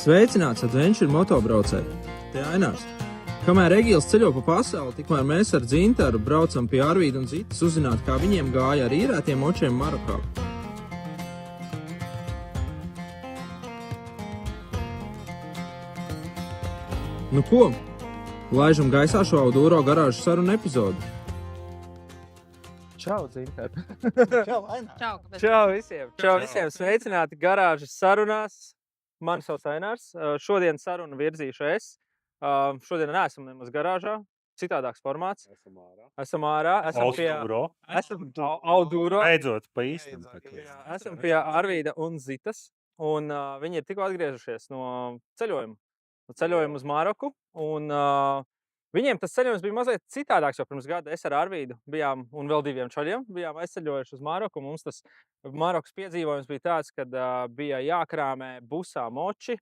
Sveicināts Adventure motobraucēji! Te Ainārs. Kamēr Egils ceļo pa pasauli, tikmēr mēs ar Dzintaru braucam pie Arvīda un Zitas uzzināt, kā viņiem gāja ar īrētiem močiem Marokā. Nu ko? Laižam gaisā šo Auduro garāžu sarunu epizodu. Čau, Dzintar! Čau, Ainār! Čau visiem! Čau visiem! Sveicināti garāžas sarunās! Mani sauc Ainārs. Šodien sarunu virzīšu es. Šodien neesam nemaz garāžā. Citādāks formāts. Esam ārā. Esam pie Auduro. Beidzot, pa īstam. Esam pie Arvīda un Zitas. Un viņi ir tikko atgriežušies no ceļojuma. Ceļojumu uz Maroku. Un viņiem tas ceļojums bija mazliet citādāks, jo pirms gada es ar Arvīdu bijām, un vēl diviem čaļiem, bijām aizceļojuši uz Maroku. Mums tas Marokas piedzīvojums bija tāds, kad bija jākrāmē busā moči,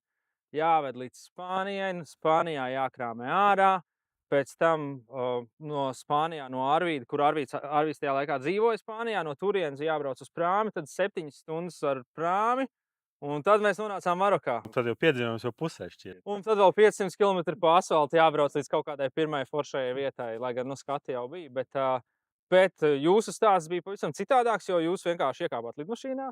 jāved līdz Spānijai, Spānijā jākrāmē ārā. Pēc tam no Spānijā, no Arvīda, kur Arvīds tajā laikā dzīvoja Spānijā, no turienes jābrauc uz prāmi, tad 7 stundas ar prāmi. Un tad mēs nonācām Marokā. Tad jau piedzīvojums jau pusē šķiet. Un tad vēl 500 km pa asfaltu jābrauc līdz kaut kādai pirmai foršajai vietai, lai gan skati jau bija. Bet jūsu stāsts bija pavisam citādāks, jo jūs vienkārši iekāpāt lidmašīnā,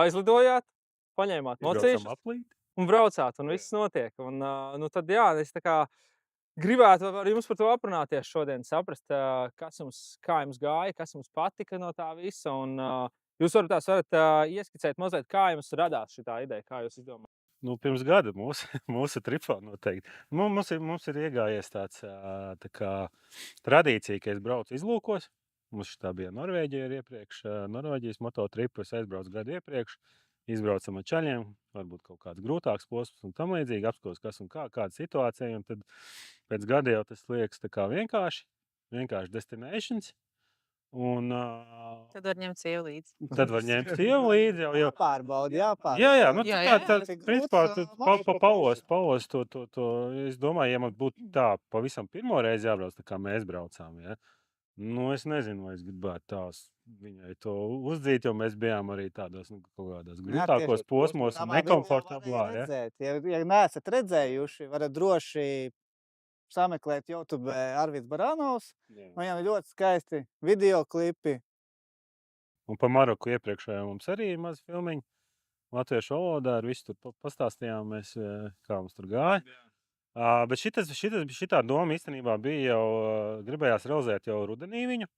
aizlidojāt, paņēmāt mocīšus un braucāt, un viss notiek. Un tad jā, es tā kā gribētu ar jums par to aprunāties šodien, saprast, kā jums gāja, kas jums patika no tā visa. Un jūs varat ieskicēt mazliet, kā jums radās šitā ideja, kā jūs izdomājat? Nu, pirms gada mūsu tripā noteikti. Mums ir iegājies tā kā tradīcija, ka es braucu izlūkos. Mums šitā bija Norvēģija iepriekš, Norvēģijas mototripu, es aizbraucu gadu iepriekš, izbraucam ar čaļiem, varbūt kaut kāds grūtāks posms un tam līdzīgi, apskos, kas un kāda situācija, un tad pēc gada jau tas liekas tā kā vienkārši destinations. Un, tad var ņemt sievu līdzi. Tad var ņemt sievu līdzi. Jāpārbauda. Jā, nu tā principā paos to, es domāju, ja man būtu tā pavisam pirmo reizi jābrauc, tā kā mēs braucām, ja. Nu, es nezinu, vai es gribētu tās viņai to uzdzīt, jo mēs bijām arī tādos, kaut kādās grūtākos posmos un nekomfortablā, ja. Ja neesat redzējuši, varat droši sameklēt YouTube Arvids Barānovs. Viņam ir ļoti skaisti videoklipi. Un pa Maroku iepriekšējā mums arī ir maz filmiņi. Latviešu valodā ar visu tur pastāstījām mēs, kā mums tur gāja. Bet šitā doma īstenībā bija jau, gribējās realizēt jau rudenī viņu.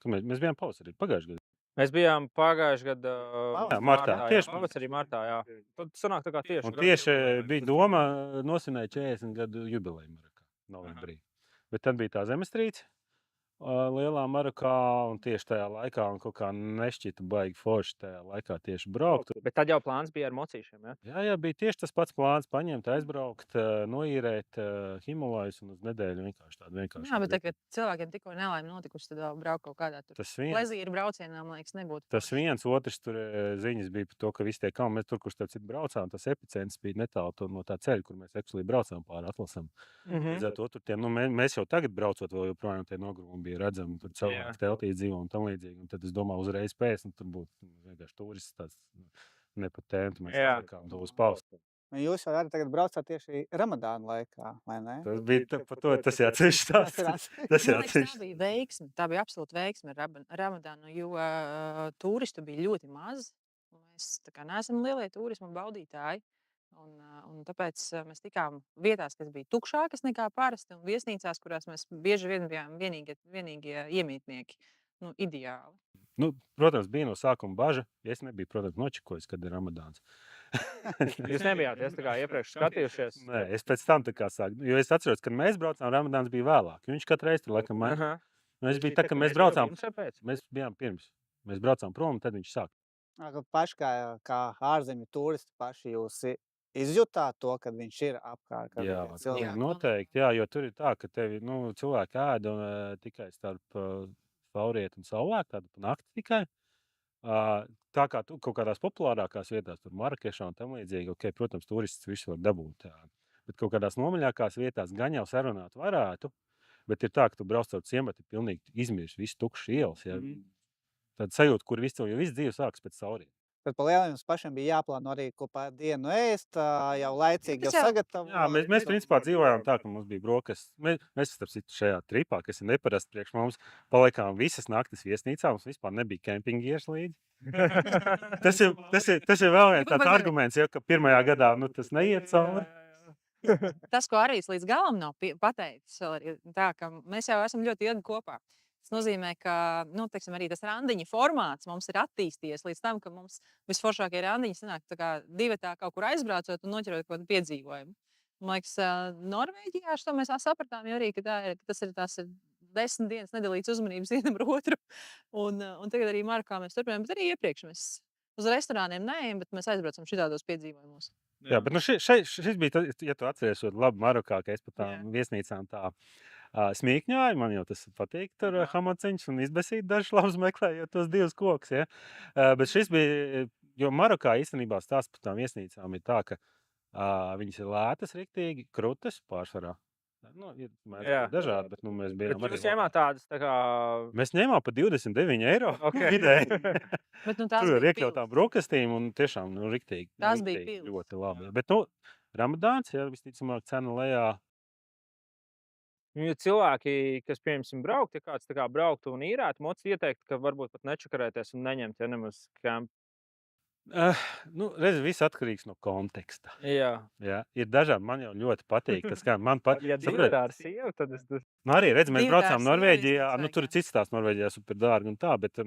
Mēs bijām pavasarī, pagājušajā gadā. Mēs bijām pagājušajā gadā martā. Tieši pavasarī martā, jā. Tad sanāk tā kā tieši. Un tieši bija doma nosvinēt 40 gadu jubileju Marokā, novembrī. Bet tad bija tā zemestrīce lielā Marokā, un tieši tajā laikā un kaut kā nešķita baigi forši tajā laikā tieši braukt. Bet tad jau plāns bija ar mocīšiem, ja? Jā, bija tieši tas pats plāns, paņemt, aizbraukt, noīrēt Himalajus un uz nedēļu vienkārši. Jā, bet tagad cilvēkiem tikko nelaime notikusi, tad vēl braukt kaut kādā tur plezīra braucienā, man liekas, nebūtu. Tas viens, otrs tur ziņas bija par to, ka visi tie kalni, mēs tur, kur starp citu braucām, tas epicentrs bija netālu no tā ceļa, kur mēs actually braucām pāri atlasam. Mēs jau tagad braucot vēl joprojām tie nogrūmi bija redzami, tur cilvēki teltī dzīvo un tam līdzīgi. Un tad es domāju, uzreiz pēc, tur būtu vienkārši turists tāds nepatēnti, mēs liekām to uz paustu. Jūs jau arī tagad braucāt tieši Ramadāna laikā, vai ne? Tas bija par to, tas jāatsevišķi stāsts. Tā bija veiksme, tā bija absolūta veiksme ar Ramadānu, jo turistu bija ļoti maz. Mēs tā kā neesam lielie turismu baudītāji. Un tāpēc mēs tikām vietās, kas bija tukšākas nekā parasti, un viesnīcās, kurās mēs bieži vien bijām vienīgie iemītnieki. Ideāli. Protams, bija no sākuma baža. Es nebiju, protams, nočekojis, kad ir Ramadāns. Jūs nebijāt, es tā kā iepriekš skatījušies? Nē, es pēc tam tā kā sāku. Jo es atceros, kad mēs braucām, Ramadāns bija vēlāk. Viņš katru reizi tur laikam maina. Es biju tā, ka mēs braucām. Mēs bijām pirms. Mēs braucām prom, un tad viņš sāk. Paši kā ārzemju turisti paši jūs izjutāt to, kad viņš ir apkārt? Jā, noteikti. Jā, jo tur ir tā, ka tevi cilvēki ēda tikai starp saulrieti un saulēku, tādu pa nakti tikai. Tā kā kaut kādās populārākās vietās, tur Marakešā un tam līdzīgi, protams, turists visu var dabūt. Bet kaut kādās nomaļākās vietās gan jau sarunāt varētu, bet ir tā, ka tu brauc caur ciematu, pilnīgi izmirst visu tukšas ielas. Ja? Tad sajūta, kur viss dzīve sākas pēc saulrieta. Bet pa lielam jums pašiem bija jāplāno arī kopā dienu ēst, jau laicīgi Tas jau jau- sagatavot. Jā, mēs principā dzīvojām tā, ka mums bija brokas. Mēs starp citu šajā tripā, kas ir neparasti priekš mums, palikām visas naktis viesnīcā. Mums vispār nebija kempingieris līdzi. Tas ir vēl viens tāds arguments, ja, ka pirmajā gadā tas neiet cauri. Tas, ko arī līdz galam nav pateicis, vēl ir tā, ka mēs jau esam ļoti ilgi kopā. Tas nozīmē, ka teiksim, arī tas randiņa formāts mums ir attīstījies līdz tam, ka mums visforšākie randiņi sanāk tā kā divatā kaut kur aizbraucot un noķerot kaut kādu piedzīvojumu. Man liekas, Norvēģijā šo mēs sapratām jau arī, ka tas ir 10 dienas nedalīts uzmanības vienam ar otru. Un tagad arī Marokā mēs turpinām, bet arī iepriekš mēs uz restorāniem neejam, bet mēs aizbraucam šitādos piedzīvojumos. Jā, bet šis bija, ja tu atceries, ļoti labi Marokā, ka es pat tām viesnīcām tā smīkņāju. Man jau tas patīk, tur hamaciņš un izbesīt dažs labs meklējot tos divus kokus. Ja? Bet šis bija, jo Marokā īstenībā stāsts par tām viesnīcām ir tā, ka viņas ir lētas riktīgi, krutas pārsvarā. Ir dažādi, bet mēs bijām Bet jūs ņēmāt tādas tā kā... Mēs ņēmām pa 29 eiro vidēji. Bet, Tur ir iekļautām brokastīm un tiešām riktīgi. Tās bija pils. Ļoti labi. Bet Ramadāns, ja visticamāk cena lejā. Jo cilvēki, kas, piemēram, braukt, ja kāds tā kā brauktu un īrētu, moci ieteikt, ka varbūt pat nečakarēties un neņemt, ja nemaz kempu. Redz, viss atkarīgs no konteksta. Jā. Ir dažādi, man jau ļoti patīk. Tas, kā man patīk. Ja divatā ar sievu, tad es... Arī, redz, mēs Divatā ar braucām sievu Norvēģijā. vismaz Tur ir cits stāsts Norvēģijā super dārgi un tā, bet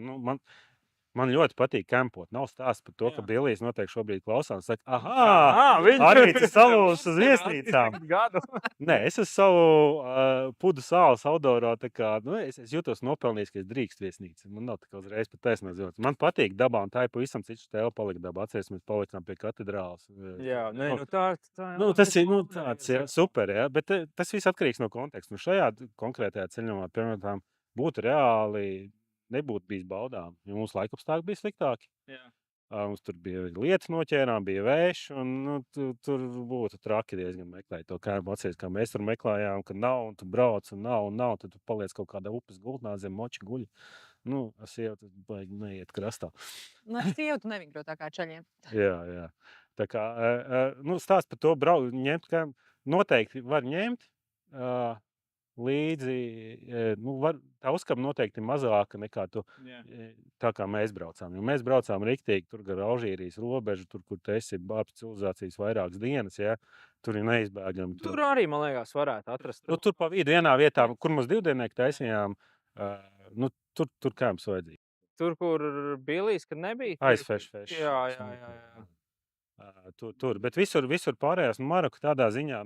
man ļoti patīk kempot. Nav stāsts par to, ka Billijs noteikti šobrīd klausās un saka, Arvītis salūzis uz viesnīcām. Gadu. Nē, es esmu savu pudu sāles outdoorā, tā kā, es jūtos nopelnījis, ka es drīkst viesnīcu. Man nav tā kā uzreiz pat taisnās dzīvots. Man patīk dabā, un tā ir pavisam cits stēle palika dabā. Atceries, mēs palicām pie katedrāles. Jā, tā Tas ir tāds, jā, super, jā, bet tas viss atkarīgs no konteksta. Šajā konkrētajā ceļojumā, piemēram, būtu reāli nebūtu bijis baudām, jo mums laikapstākļi bija sliktāki. Jā. Mums tur bija lietas noķērām, bija vējš, un tur būtu traki diezgan meklēt to kēmu. Atceries, kā mēs tur meklējām, ka nav, un tu brauc, un nav, tad tu paliec kaut kādā upes gultnā zem moči guļi. Es jau tas baigi neiet krastā. Sievu tu nevingrot tā kā čaļiem. Jā. Tā kā, stāst par to ņemt, kā noteikti var ņemt, līdzi, tā uzkaba noteikti mazāka nekā tā kā mēs braucām. Jo mēs braucām riktīgi, tur gar Alžīrijas robežu, tur, kur tu esi bāpju civilizācijas vairākas dienas, ja, tur ir neizbēgami. Tur arī, man liekas, varētu atrast. Tur pa vidu vienā vietā, kur mums divdienēki taisījām, tur kēms vajadzīgi. Tur, kur Billijs, kad nebija? Aizfeš. Jā. Tur, bet visur pārējās, Maroka tādā ziņā,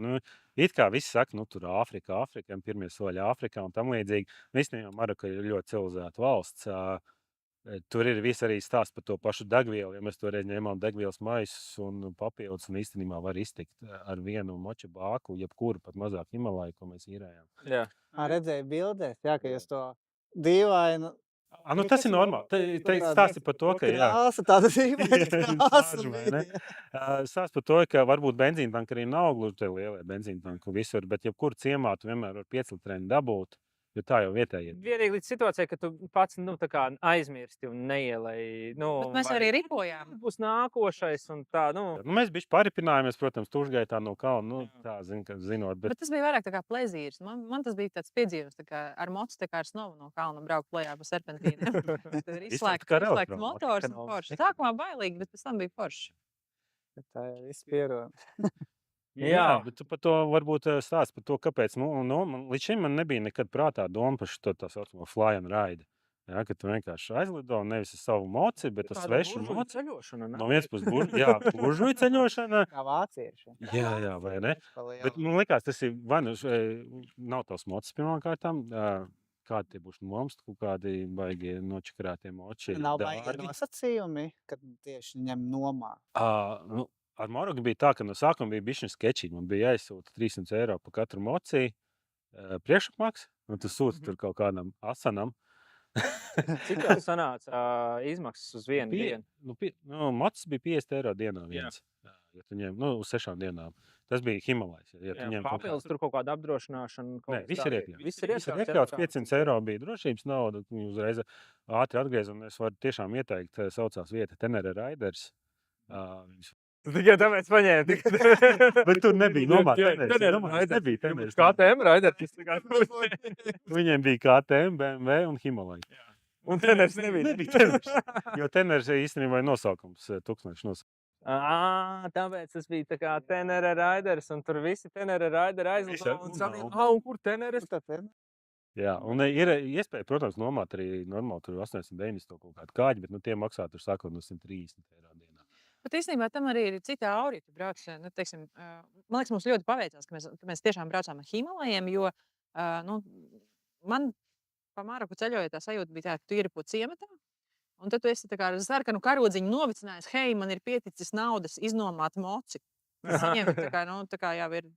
it kā visi saka, tur Āfrika, pirmie soļi Āfrikā un tam līdzīgi. Īstenībā Maroka ir ļoti civilizēta valsts. Tur ir viss arī stāsts par to pašu degvielu. Ja mēs toreiz ņēmām degvielas maisus un papildus, un īstenībā var iztikt ar vienu moča bāku, jebkuru pat mazāk Himalaju, ko mēs īrējām. Jā. Redzēju bildēs, jā, ka jūs to dīvainu. Tas ir normāli. Stāsti par to, ka krāsa, tāda dīvaina krāsa. Stāsti par to, ka varbūt benzīntanki arī nav gluži tie lielie benzīntanki visur, bet jebkur ciemā tu vienmēr var 5 litrēni dabūt, jo tā jau vietējie. Vienīgi līdz situācijai, ka tu pats tā kā aizmirsti un neielēji. Bet mēs arī ripojām. Būs nākošais un tā, Mēs bišķi paripinājāmies, protams, tušgaitā no kalna, tā zinot. Bet tas bija vairāk tā kā plezīrs. Man tas bija tāds piedzīvums, tā kā ar mocu tā kā ar snovu no kalna braukt lejā pa serpentīniem. Tad ir izslēgts motors un forši. Sākumā bailīgi, bet pēc tam bija forši. Tā ir viss pierod. Jā, bet tu par to varbūt stāst par to, kāpēc. Līdz šim man nebija nekad prātā doma par šo tā saucamo fly and ride. Ja, ka tu vienkārši aizlido nevis ar savu moci, bet ar svešu moci. Ceļošana. No vienas puses buržuju ceļošana. Kā vācieši. Jā, vai ne? Bet man liekas, tas ir vai nav tavs mocis pirmām kārtām. Kādi tie būs mums, kādi baigi nočakarētie moči. Nav baigi nosacījumi, kad tieši ņem nomā. Ar Maroku bija tā, ka no sākuma bija bišķiņ skečīgi. Man bija jāizsūta 300 eiro pa katru moci priekšapmaksu, un tu sūti tur kaut kādam asanam. Cik jau sanāca izmaksas uz vienu dienu? Mocis bija 50 eiro dienā viens. ja tu ņem, uz 6 dienām. Tas bija Himalais. Ja tu ņem kaut Papildus tur kaut kāda apdrošināšana. Nē, viss ir iekļauts. Viss ir Viss ir iekļauts. iekļauts. 500 eiro bija drošības nauda. Uzreiz ātri atgriez, un es varu tiešām ieteikt, saucās vieta Tenere Raiders. Tikai tāpēc paņēma. Bet tur nebija nomāts. Nebija Teneres. KTM Raiders. Viņiem bija KTM, BMW un Himalai. Un Teners nebija. Nebija Teners. Jo Teners īstenībā ir nosaukums, tūkstneša nosaukums. Tāpēc tas bija tā kā Tenere Raiders, un tur visi Tenere Raideri aizlido. Un kur Teneres? Jā, un ir iespēja, protams, nomāt arī normāli tur 80-90 kaut kādu kāģi, bet tie maksā tur sākot no 130 eiro dienā. Bet īstenībā tam arī ir cita aura, ja tu brauc, teiksim, man liekas, mums ļoti paveicās, ka mēs tiešām braucām ar Himalajiem, jo man pa Maroku ceļojot tā sajūta bija tā, ka tu ieripo ciematā, un tad tu esi tā kā ar sarkanu karodziņu novicinājis, hei, man ir pieticis naudas iznomāt moci. Tas viņiem tā kā jau ir,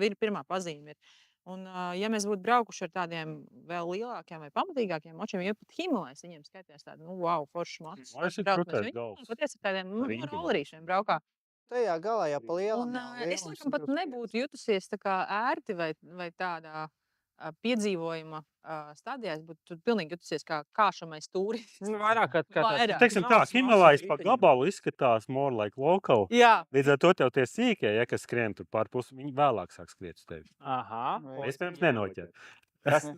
ir pirmā pazīme. Un, ja mēs būtu braukuši ar tādiem vēl lielākiem vai pamatīgākiem močiem, jo pat Himalais viņiem skaitījās tādi, wow, foršs mocis. Himalais ir krūtais galvs. Patiesi ar tādiem rollerīšiem braukā. Tajā galā jau pa lielam. Un es laikam pat nebūtu jutusies tā kā ērti vai tādā piedzīvojuma stadijā. Es būtu pilnīgi jutusies kā kāšamais tūris. Vairāk kā Vairāk. Teiksim tā, Himalais pa gabalu izskatās more like local. Jā. Līdz ar to tev tie sīkie, kas skrien tur pār pusi, viņi vēlāk sāk skriet uz tevi. Aha. Iespējams nenoķer.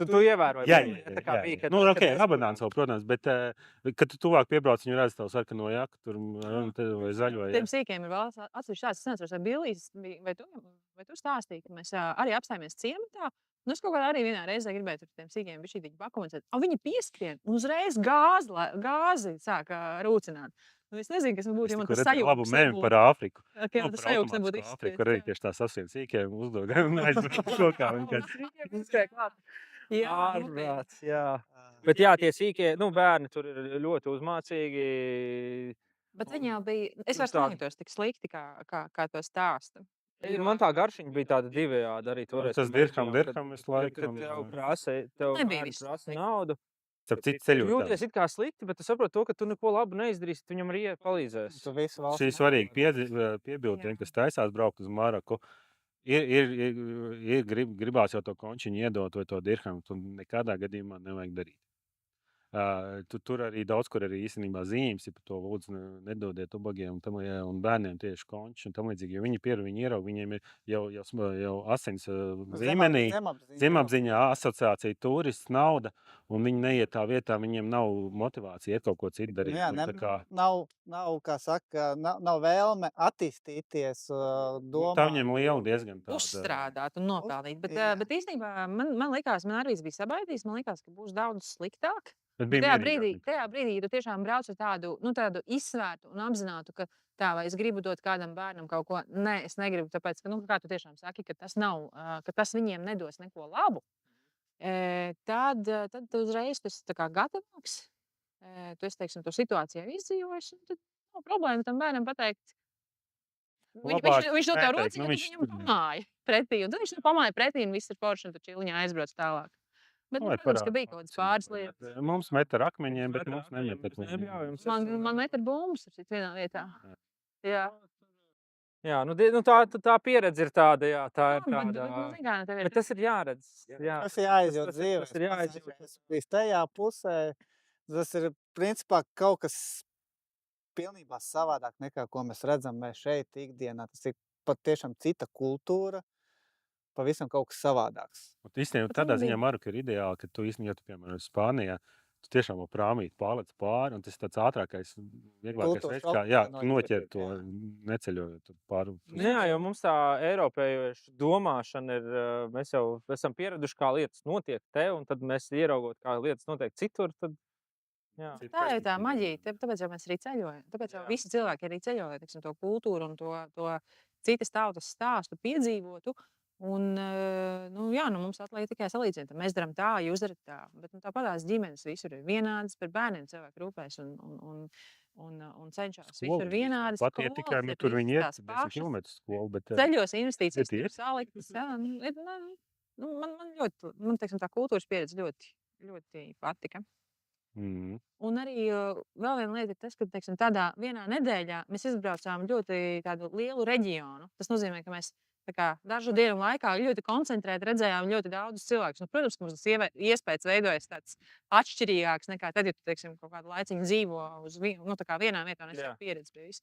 Tu ievēroji. Jā. Nu, ok, Rabanāns vēl, protams, bet, kad tu tuvāk piebrauc, viņi redz tavu sarkano jaku tur vai zaļo. Tiem sīkiem ir vēl atsevišķi tāds, es neatceros, vai Billijs, vai tu stāstīji, ka mēs arī apstājāmies ciematā. Nu, es kaut kādā arī vienā reizē gribēju tur tiem sīkiem bišķītīgi pakomentēt. Viņi pieskrien un uzreiz gāzi sāka rūcināt. Nu, es nezinu, kas man būtu, ja man tas sajūgs labu mēmi par Āfriku. Ja man tas sajūgs nebūtu izskries. Āfriku arī tieši tā sasvien sīkiem uzdod. Un aizbraukt šo kā Jā, ārprāts, jā. Bet jā, tie sīkie, bērni tur ir ļoti uzmācīgi. Bet viņi jau bija, es vairs nejūtos tik slikti, kā to stāsta. Man tā garšiņa bija tāda divējāda arī toreiz. Tas dirham visu laiku. Kad tev prasa naudu. Starp citu ceļotājiem. Jūties it kā slikti, bet tu saproti to, ka tu neko labu neizdarīsi, tu viņam arī palīdzēsi. Šī svarīga piebilde, kas taisās braukt uz Maroku. Gribās jau to končiņu iedot vai to dirhamu, tu nekādā gadījumā nevajag darīt. Tur arī daudz, kur arī īstenībā zīmes ir par to, lūdzu, nedodiet ubagiem un bērniem tieši konči un tam līdzīgi, jo viņi ieraug, viņiem ir jau asins līmenī, zemapziņā asociācija turists, nauda, un viņi neiet tā vietā, viņiem nav motivācija iet kaut ko citu darīt. Jā, nav, kā saka, nav vēlme attīstīties, domāt. Tā viņiem liela diezgan tāda. Uzstrādāt un nopelnīt, bet īstenībā man likās, man arī bija sabaidījis, man likās, ka būs daudz sliktāk. Tajā brīdī, ja tu tiešām brauc ar tādu izsvērtu un apzinātu, ka tā, vai es gribu dot kādam bērnam kaut ko, nē, es negribu, tāpēc, ka, kā tu tiešām saki, ka tas viņiem nedos neko labu, tad uzreiz tu esi tā kā gatavāks, tu esi, teiksim, to situācijā izdzīvojis, un tad nav problēma tam bērnam pateikt, viņš no tev rociņa, tad viņam pamāja pretī, un tad viņš pamāja pretī, un viss ir forši, un tad čiliņā aizbrauc tālāk. Bet, protams, ka bija kaut kādas pāris lietas. Mums met ar akmeņiem, bet mums nemet ar akmeņiem. Man met ar bumbas vienā vietā. Jā. Jā, tā pieredze ir tāda, jā, tā ir tāda. Bet tas ir jāredz. Jā. Tas ir jāizjūt dzīvē. Tas ir jāizjūt. Tas ir tajā pusē. Tas ir, principā, kaut kas pilnībā savādāk nekā, ko mēs redzam mēs šeit ikdienā. Tas ir pat tiešām cita kultūra. Pavisam kaut kas savādāks. Īstenībā tādā ziņā Maroka ir ideāli, ka tu īstenībā, ja tu, piemēram, Spānijā, tu tiešām prāmīt pārlec pāri, un tas ir tāds ātrākais, vieglākais veids, kā noķer to neceļojot pāri. Jā, jo mums tā eiropējoša domāšana ir, mēs jau esam pieraduši, kā lietas notiek te, un tad mēs ieraugot, kā lietas notiek citur, tad jā. Tā ir tā maģija, tāpēc jau mēs arī ceļojam. Tāpēc jau visi cilvēki arī ceļo, lai to kultūru un to citas tautas stāstu piedzīvotu. Un, mums atliek tikai salīdzināt. Mēs darām tā, jūs darat tā. Bet tāpatās ģimenes visur ir vienādas, par bērniem cilvēki rūpēs un cenšas. Visur vienādas. Pat ir tikai, tur viņi iet 10 kilometrus skolu. Bet ceļos investīcijas ir saliktas. Man teiksim, tā kultūras pieredze ļoti, ļoti patika. Mm. Un arī vēl viena lieta ir tas, ka teiksim, tādā vienā nedēļā mēs izbraucām ļoti tādu lielu reģionu. Tas nozīmē, ka mēs tā kā dažu dienu laikā ļoti koncentrēti redzējām ļoti daudzus cilvēkus. Nu, protams, ka mums tas iespējas veidojas tāds atšķirīgāks nekā tad, ja tu teiksim, kaut kādu laiciņu dzīvo uz nu, tā kā vienā vietā un esi Jā. pieredze bijis.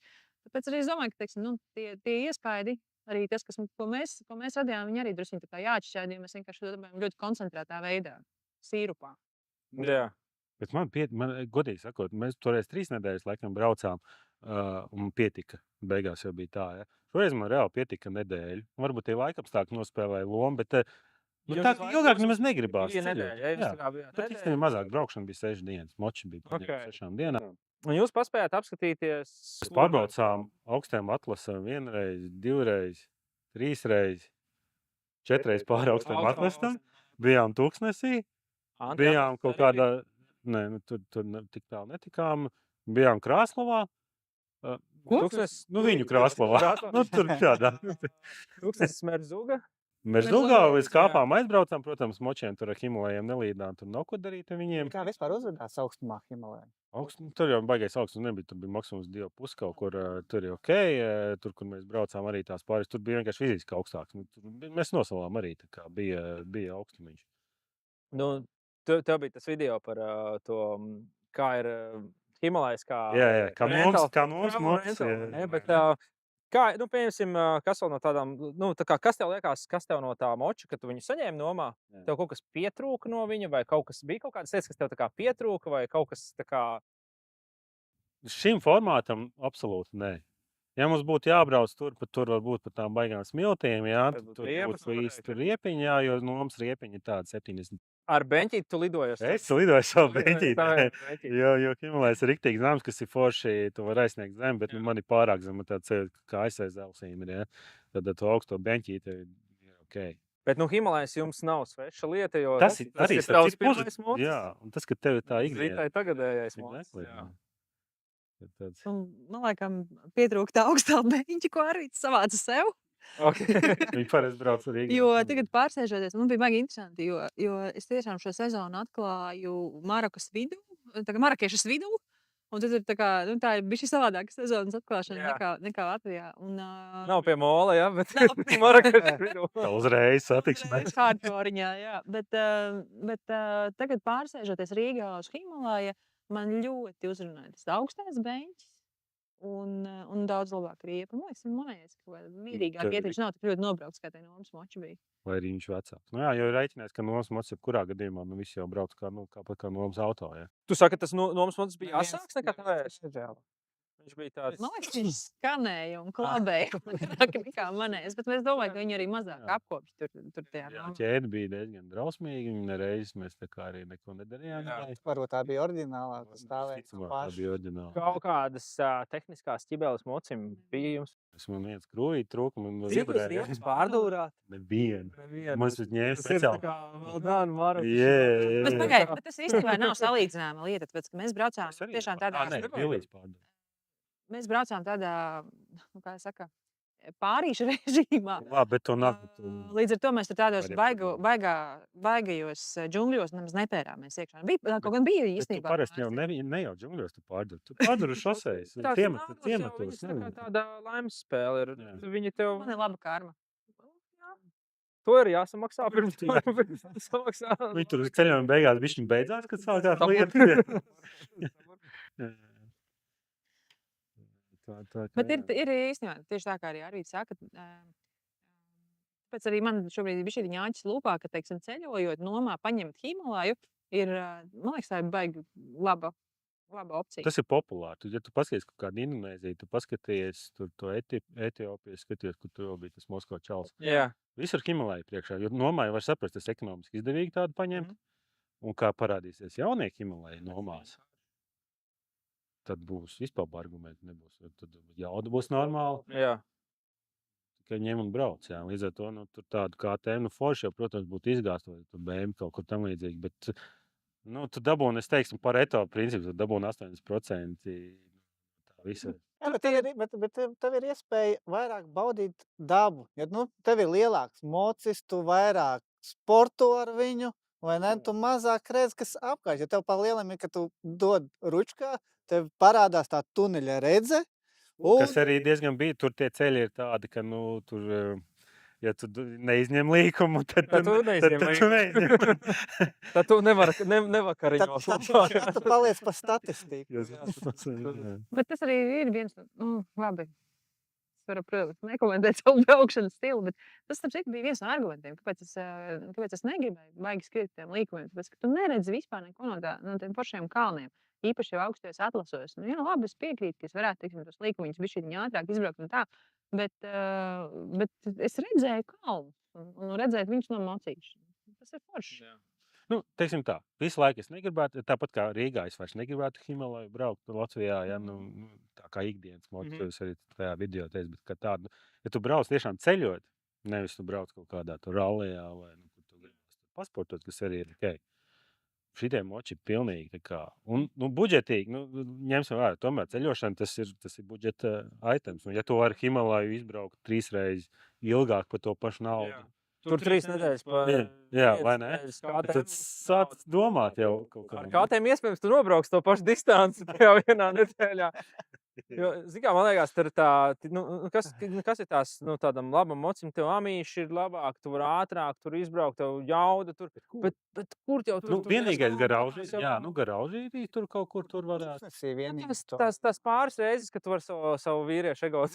Tāpēc arī es domāju, ka teiksim, nu, tie iespaidi, arī tas, ko mēs radījām, viņi arī drusku jāatšķaidīja. Mēs vienkārši to dabējām ļoti koncentrētā veidā, sīrupā. Jā. Bet man godīgi sakot, mēs toreiz 3 nedēļas laikam braucām, un pietika. Beigās jau bija tā, ja. Šoreiz man reāli pietika nedēļa. Varbūt tie laikapstākļi nospēlēja lomu, bet nu, tā ilgāk nemaz negribās Bija ceļot. nedēļa, ja jūs Jā. tā kā bijāt Bet īstenībā mazāk braukšana bija 6 dienas. Moči bija Ok. 6 dienām. Un jūs paspējāt apskatīties... Mēs pārbraucām augstiem atlasam 1 reizi, 2 reizi, 3 reizi, 4 reizi pāri augstiem atlasam. Bijām Tūkstnesī, bijām kaut kādā... Nē, nu, tur tik tālu netikām. Bijām Krāslavā. Tūkstnes... Nu, viņu Krāslavā. Nu, tur kādā. Tūkstnes Smerzuga. Meždugā līdz kāpām aizbraucām, protams, močiem tur ar Himalajiem nelīdām. Tur nav ko darīt ar viņiem. Kā vispār uzvedās augstumā Himalajā? Tur jau baigais augstums nebija. Tur bija maksimums 2,5 kaut kur. Tur ir ok. Tur, kur mēs braucām arī tās pāris, tur bija vienkārši fiziski augstāks. Nu, mēs nosalām arī, tā kā bija augstumiņš. Nu, tev bija tas video par to, kā ir Himalajas, kā... Jā, kā rental- mums mocis. rental, ne, bet, kā, nu, pieņemsim, kas vēl no tādām, nu, tā kā, kas tev liekas, kas tev no tā moča, kad tu viņu saņēmi nomā, Jā. tev kaut kas pietrūka no viņa, vai kaut kas bija kaut kādas lietas, kas tev tā kā pietrūka, vai kaut kas tā kā... Šim formātam absolūti nē. Ja mums būtu jābrauc tur varbūt pa tām baigām smiltīm, jā, Tad būtu tur riepas būtu noteikti, tur riepiņi, jā, jo mums riepiņi ir tādi 70. Ar beņķīti tu lidojies? Es lidoju savu beņķīti. beņķīti. Jo Himalajs ir riktīgi zems, kas ir forši, tu vari aizsniegt zemi, bet nu, man ir pārāk zem, man tāds kā aizsēs ausīm ir, ja. Tad to augsto beņķīti ir ok. Bet, nu, Himalajas jums nav sveša lieta, jo Tas ir arī tavs pirmais mocis. Jā, un tas, ka tev ir tā ikdiena. Zītai tagadējais mocis. Exactly, Jā. jā. Tāds. Un, man liekas, pietrūkst augstā beņķa, ko arī savāca sev. Okay. Viņi parasti brauc ar Rīgā. Jo tagad pārsēžoties, man bija baigi interesanti, jo es tiešām šo sezonu atklāju Marokas vidū, Marokiešas vidū, un tad ir tā kā, nu, tā ir bišķi savādāka sezonas atklāšana Jā. nekā Latvijā. Un, Nav pie mola, jā, bet Nav pie- Marokas vidū. Tā uzreiz satiksmē. Hardcore-iņā, jā. Bet tagad pārsēžoties Rīgā uz Himalaja, man ļoti uzrunāja tas augstais beņķis. Un daudz labāk riepa. Man liekas, monējas, ka mierīgāk Tev- iet, viņš nav tik ļoti nobraukts, kā tai Nomas moči bija. Vai arī viņš vecāks. Nu jā, jo reiķinās, ka Nomas mocis jebkurā gadījumā, nu visi jau brauc kā Nomas auto, jā. Tu saki, tas Nomas mocis bija asāks nekā tavējais? Viņš bija tāds... Man liekas, viņš skanēja un klabēja vairāk nekā manējais, bet es domāju, ka viņi arī mazāk Jā. apkopj tur tajā Jā, Nomā. ķēde bija diezgan drausmīgi, viņi nereiz mēs tā kā arī neko nedarījām. Jā. viņai. Varbūt tā bija oriģinālā, kas stāvēja Visticamāk, tā paši. bija oriģināla. Kaut kādas tehniskās ķibeles mocim bija jums. Es man viens krūvīt trūka, man Cik jūs riepas pārdūrāt? Nevienu. Nevienu. Mums viņš ņēma Tas ir tā speciāli. kā vēl dāna Marokas. Bet pagaid, bet tas īstenībā nav salīdzināma lieta, tāpēc, ka mēs braucām Es arī tiešām nepār- tādā, Ā, nē, nedomāju. Vilijas pārdod. mēs braucām tādā, nu, kā saka, pārīšu režīmā. Labi, bet to nav. Līdz ar to mēs tur tādos Variantu. baigajos džungļos nemaz nepērāmies iekšā. Bija, kaut gan bija Bet tu īstenībā. parasti jau ne jau džungļos tu pārdod. Tu pārdod uz šosejas. Ciematos. Tāda laimes spēle ir. Jā. Viņi tev... Man ir laba karma. To ir jāsamaksā pirms tam samaksā. Viņi tur uz ceļojuma beigās bišķiņ beidzās, kad sākās lieta. Bet ir īstenībā tieši tā, kā arī Arvīds saka. Tāpēc arī man šobrīd ir bišķi ņāķis lūpā, ka, teiksim, ceļojot nomā, paņemt Himalaju, ir, man liekas, tā ir baigi laba opcija. Tas ir populāri. Ja tu paskaties kaut kādu Indonēziju, tu paskaties tur to Etiopiju, skaties, kur tur vēl bija tas Moskva čals. Jā. Visur Himalaju priekšā, jo nomāju var saprast, tas ekonomiski izdevīgi tādu paņemt. Un kā parādīsies jaunie Himalaju nomās, tad būs vispār argumenti nebūs. Tad jauda būs normāla, Jā. tikai ņem un brauc. Jā. Līdz ar to tur tādu kā tēmu forši, jau, protams, būtu izgāstot, tur bēmi kaut kur tam līdzīgi. Bet, tu dabūni, es teiksim, par etapu principu, tu dabūni 80% tā visa. Jā, bet tev ir iespēja vairāk baudīt dabu. Ja tev ir lielāks mocis, tu vairāk sporto ar viņu, vai ne? Tu mazāk redz, kas apkārt. Ja tev pa lielam ir, ka tu dod ručkā, tev parādās tā tuneļa redze. Kas arī diezgan bija, tur tie ceļi ir tādi, ka, nu, tur, ja tu neizņem līkumu, tad Tad tu neizņem līkumu. Tad tu nevakariņo. Tad tu paliec pa statistiku. Bet tas arī ir viens, labi. Es varu, protams, nekomentēt savu braukšanas stilu, bet tas, starp citu, bija viens no argumentiem, kāpēc es negribēju baigi skriet tiem līkumiem. Tāpēc, ka tu neredzi vispār neko no tiem pašiem kalniem. Īpaši jau augstajos atlasos. Nu, jā, labi, es piekrītu, ka es varētu, teiksim, tos līkumiņus bišķiņi ātrāk izbraukt un tā, bet es redzēju kalnus un redzēju viņus no mocīšanas. Tas ir forši. Nu, teiksim tā, visu laiku es negribētu, tāpat kā Rīgā, es vairs negribētu Himalaju braukt Latvijā, ja, nu, tā kā ikdienas mocis, arī tajā video teicu, bet kā tādu, ja tu brauc tiešām ceļot, nevis tu brauc kaut kādā tur rallijā vai, nu, kur tu gribas pasportot, kas arī ir ok. Šitie moči pilnīgi tā kā, un, nu, budžetīgi, nu, ņemsim vērā, tomēr ceļošana, tas ir budžeta items, un ja tu vari Himalaju izbraukt 3 reizes ilgāk par to pašu naudu, Tur 3 nedēļas pa... Jā, vai ne? Tad sāc domāt jau kaut kā. Ar KTM iespējams tu nobrauks to pašu distanci tajā vienā nedēļā. Jo, zin kā, man liekas, tur tā, kas ir tās, tādam labam mocim, tev amīši ir labāk, tu vari ātrāk tur izbraukt, tev jauda tur, bet kur jau tur? Vienīgais garaužī, garaužī tur kaut kur tur varētu. Tas pāris reizes, ka tu vari savu vīriešu egot.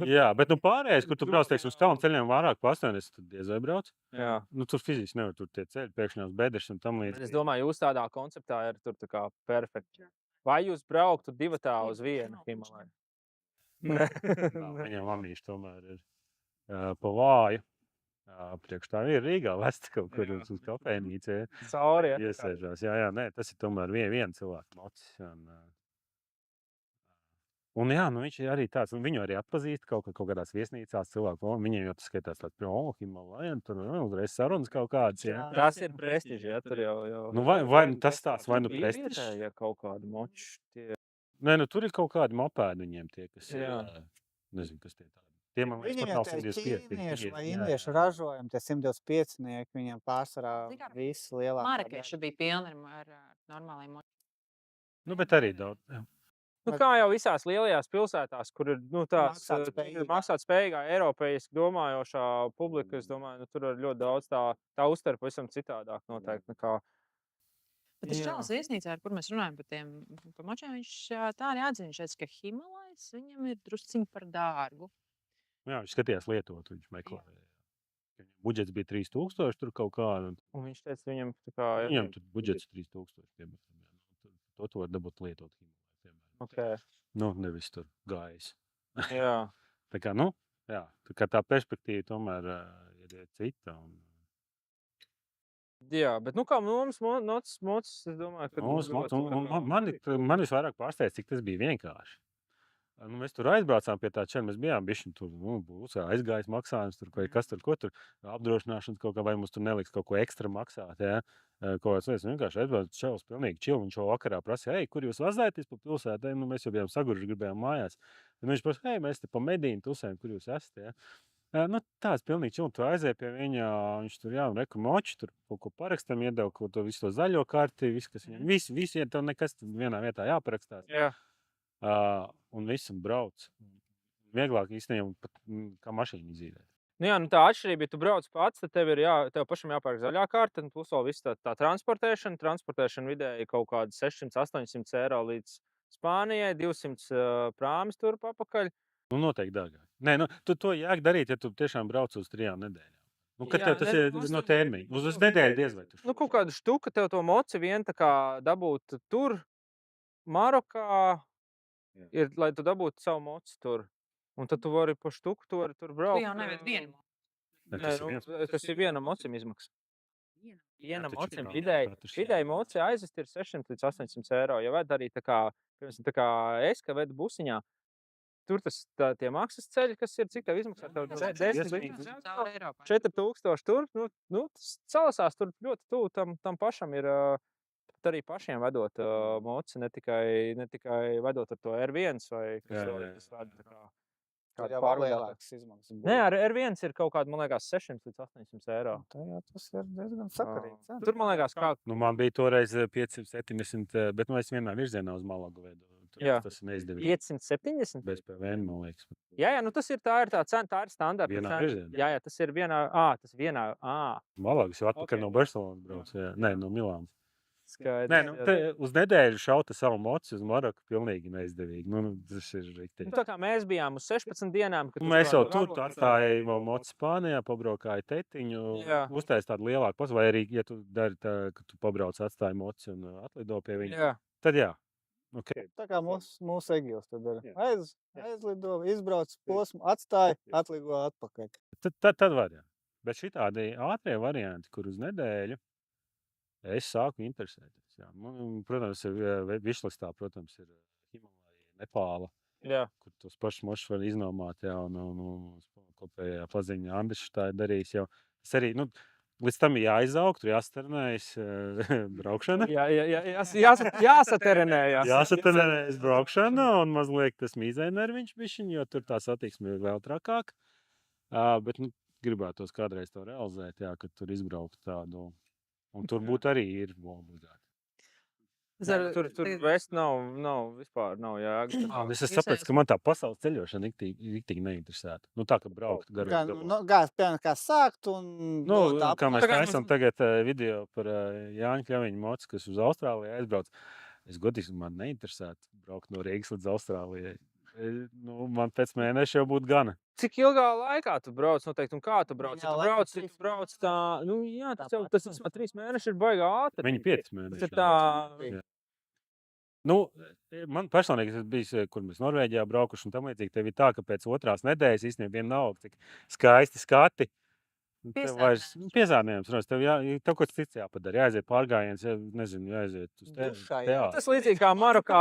Jā, bet pārējais, kur tu brauc, teiksim, uz kalnu ceļiem vairāk pa 80, tad diez vai brauc. Jā. Tur fiziski nevar tur tie ceļi, pēkšņās bedres un tam līdz. Es domāju, jūs tādā konceptā ir tur tā kā perfekti. Vai jūs brauktu divatā uz vienu Himalaju? Viņam amīši tomēr ir pa vāju. Priekš tā ir Rīgā vest kaut kur uz kafejnīcu. Cauri, ja? Iesēžās. Jā, nē, tas ir tomēr viena cilvēka mocis. Un jā, nu viņš ir arī tāds, un viņu arī atpazīst kaut kādās viesnīcās cilvēku. Viņiem jau tas skaitās tāds, Himalajan, tur uzreiz sarunas kaut kādas. Jā. Tas ir prestiži, ja, tur jau. Nu, vai tas tāds, vai nu prestiži? Ja kaut kādi moči tie. Nē, nu tur ir kaut kādi mopēdi viņiem tie, kas Jā. nezinu, kas tie tādi. Tie man liekas, Viņiem pat nav tie 125. ķīnieši vai indiešu ražojumi, tie 125-nieki, viņiem pārsvarā visi lielākā. Mārakeša bija pilna ar normāliem močiem. Nu, bet arī daudz. Jā. Nu, kā jau visās lielajās pilsētās, kur ir maksāt spējīgā, eiropeiski domājošā publika, es domāju, tur ir ļoti daudz tā uztver pavisam citādāk noteikti nekā. Bet tas čalis viesnīcā, ar kur mēs runājam par močiem, viņš tā arī atzina, ka Himalais viņam ir drusciņ par dārgu. Jā, viņš skatījās Lietuvu, viņš meklēja. Budžets bija 3000 tur kaut kāda. Un viņš teica, viņam tā kā... Viņam tur budžets 3000, piemēram. To var dabūt Lietuvot Himalais. Okay. Nu, nevis tur gājis. Jā. Tā kā, jā, tā perspektīva tomēr ir cita. Jā, bet kā mums mocis, es domāju, ka... Man visvairāk pārsteidz, cik tas bija vienkārši. Mēs tur aizbraucām pie tā čēna, mēs bijām bišķi tur, būs aizgājis maksājums, tur, vai kas tur, ko tur, apdrošināšanas kaut kā, vai mums tur neliks kaut ko ekstra maksāt, jā. Kaut kāds lietas, vienkārši aizbrauc čels pilnīgi čil, un šo vakarā prasīja, kur jūs vazāties pa pilsētu, mēs jau bijām saguruši, gribējām mājās. Un viņš prasa, mēs te pa Medīnu tusējam, kur jūs esat, jā. Tāds pilnīgi čil, tu aizēja pie viņa, viņš tur, jā, un reku moči, tur kaut ko parakstam, iedeva kaut to visu to zaļo karti, visu, kas viņam, visi, ja tev nekas vienā vietā jāparakstās. Jā. Un visam brauc. Vieglāk īstenībā pat kā mašīnu izīrēt. Nu jā, tā atšķirība, ja tu brauc pats, tad tev pašam jāpērk zaļā karta, un plus vēl viss tā transportēšana. Transportēšana vidēji kaut kādi 600–800 eiro līdz Spānijai, 200 prāmis tur papakaļ. Nu, noteikti dārgāk. Nē, tu to jāk darīt, ja tu tiešām brauc uz 3 nedēļām. Kad tev tas ir no termiņa? Uz nedēļu diez vai tu. Kaut kādu štuku tev to moci vien tā kā dabūt tur, Marokā, ir, lai tu dabūtu savu moci tur. Un tad tu vari pa štuku tur braukt. Tu jau neved vienu. Tas ir viena mocim izmaksa. Viena mocim vidēji moci aizvest ir 600–800 eiro. Ja ved arī tā kā es, ka ved busiņā, tur tie maksas ceļi, kas ir, cik tev izmaksā? 4000 tur, tas salasās tur ļoti tuvu tam pašam ir, arī pašiem vedot moci, ne tikai vedot ar to R1 vai kas vēl tas ved tā kā Tur kāda jau vēl pārvadātāja. lielākas izmaksas Nē, būtu. ar viens ir kaut kāda, man liekas, 600 līdz 800 eiro. Tā jau tas ir diezgan sakarīgs. jā. Tur, man liekas, kā... Nu, man bija toreiz 570, bet es vienā virzienā uz Malagu vedu. Jā. Tas ir neizdevīgi. 570? Bez PVN, man liekas. Jā, nu tas ir tā cena, tā ir standarta Vienā cena. virzienā. Jā, tas ir vienā, Malagas jau atpakaļ Ok. no Barcelonas brauc. Jā. Nē, no Milānas. Skaidrs. Nē, nu, uz nedēļu šauta savu mocu uz Maroku pilnīgi neizdevīgi. Tas ir riktīgi. Tā kā mēs bijām uz 16 dienām, kad Mēs jau brauc- tur atstājām vēl mocu Spānijā, pabraukāju tetiņu, Jā. uztais tādu lielāku pasu, vai arī, ja tu dari tā, ka tu pabrauc atstāji mocu un atlido pie viņa, Jā. tad jā. Okay. Tā kā mūsu Egils tad ir. Jā. Aizlido, izbrauc posmu, atstāja, atlido atpakaļ. Tad var, jā. Bet šitādi ātrie varianti, kur uz nedēļu, es sāku interesēties. Jā. Protams, višlistā, protams, ir Himalaja, Nepāla, Jā. kur tos pašus mošus var iznomāt, jā, un kopējā paziņa Andrišs tā ir darījis jau. Es arī, līdz tam ir jāizaug, tur jāstarnējas braukšana. Jāsaterinējās. Jāsatrenējas braukšana un mazliet tas mīzēnerviņš bišķiņ, jo tur tā satiksme ir vēl trakāk. Bet gribētos kādreiz to realizēt, jā, kad tur izbraukt tādu. Un tur būtu arī ir obligāti. Tur vest nav vispār nav jēga. Es sapratu, ka man tā pasaules ceļošana riktīgi neinteresēta. Tā, ka braukt garu. Piemēram, kā sākt un... Kā mēs tā kā taisam tagad video par Jāņa Kļaviņa mocu, kas uz Austrāliju aizbrauc. Es godīgi, man neinteresētu braukt no Rīgas līdz Austrālijai. Man pēc mēneša jau būtu gana. Cik ilgā laikā tu brauc noteikti un kā tu brauc? Jā, Ja tu laikam brauc, trīs brauc tā, jā, Tāpat. tas 3 mēneši ir baigā ātri. Viņi 5 Tas mēneši. ir tā, Man personīgi tas bija, kur mēs Norvēģijā braukuši un tam līdzīgi. Tev ir tā, ka pēc otrās nedēļas īstenībā vienalga, cik skaisti skati. Tev vairs piesārņojums, protams, tev kaut kas cits jāpadara. Jāaiziet pārgājiens, jāaiziet uz Dušā, jā. teātri. tas līdzīgi kā Marokā.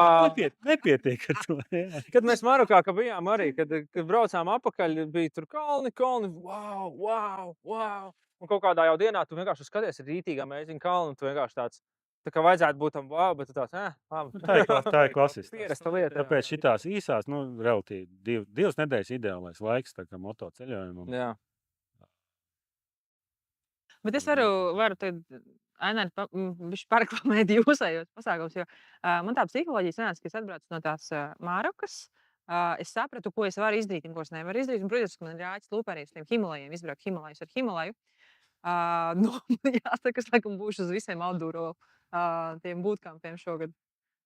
Nepietiek ar to. Jā. Kad mēs Marokā bijām arī, kad braucām apakaļ, bija tur kalni, wow. Un kaut kādā jau dienā tu vienkārši skaties, ir rītīgā mēģina kalni, un tu vienkārši tāds, tā kā vajadzētu būt tam wow, bet tu tāds, labi. Tā ir klasiska. Pierasta lieta. jā. Tāpēc šitās īsās, relatīvi 2 nedēļas ideālais laiks, tā kā moto ceļojumam. Jā. Bet es varu Aināri pareklamēt jūsējos pasākums, jo man tā psiholoģija sanāca, ka es atbraucu no tās Marokas. Es sapratu, ko es varu izdarīt un ko es nevaru izdarīt. Un, protams, ka man ir āķis lūp arī uz tiem Himalajiem, izbraukt Himalajus ar Himalaju. Jāsaka, es laikam būšu uz visiem outdoor tiem bootcampiem šogad.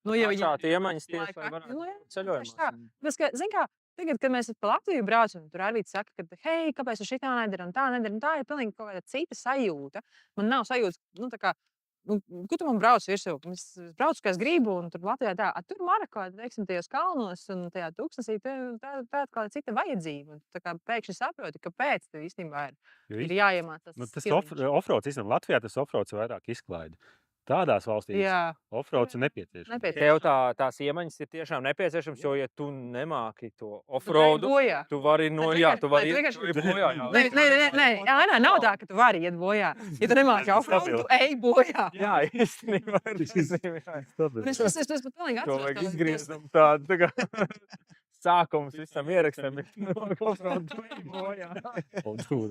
Ja viņi Atšķāt iemaņas tieši, laika lai varētu aktīvi, jā, ceļojumos. tieši tā. Tāpēc, ka, zini kā, tagad, kad mēs pa Latviju braucam, tur Arvīts saka, ka, hei, kāpēc tu šitā nedara un tā nedara, un tā ir pilnīgi kaut kāda cita sajūta. Man nav sajūtas, tā kā, ko tu man brauc virsū? Es braucu, kā es gribu, un tur Latvijā tā, tur Marokā, teiksim, tajos kalnos un tajā tūkstnesī, tā kāda cita vajadzība. Un tā kā pēkšņi saproti, kāpēc tev īstenībā ir jāiemācās. Tas offroads, īstenībā Latvijā tas offroads vairāk izklaida. Tādās valstīs Jā. offroads ir nepieciešams. Tev tās iemaņas ir tiešām nepieciešams, jo, ja tu nemāki to Tu offroadu, ej bojā. tu vari no, Tu jā, vienkārši- tu vari tu iet vienkārši- bojā. jā. Nē, Aina, nav tā, ka tu vari iet bojā. Ja tu nemāki offroad, tu ej bojā. Jā, īstenībā. Un es pat pilnīgi To vajag atceros. izgriezt tādu, tā kā sākums visam ierakstam.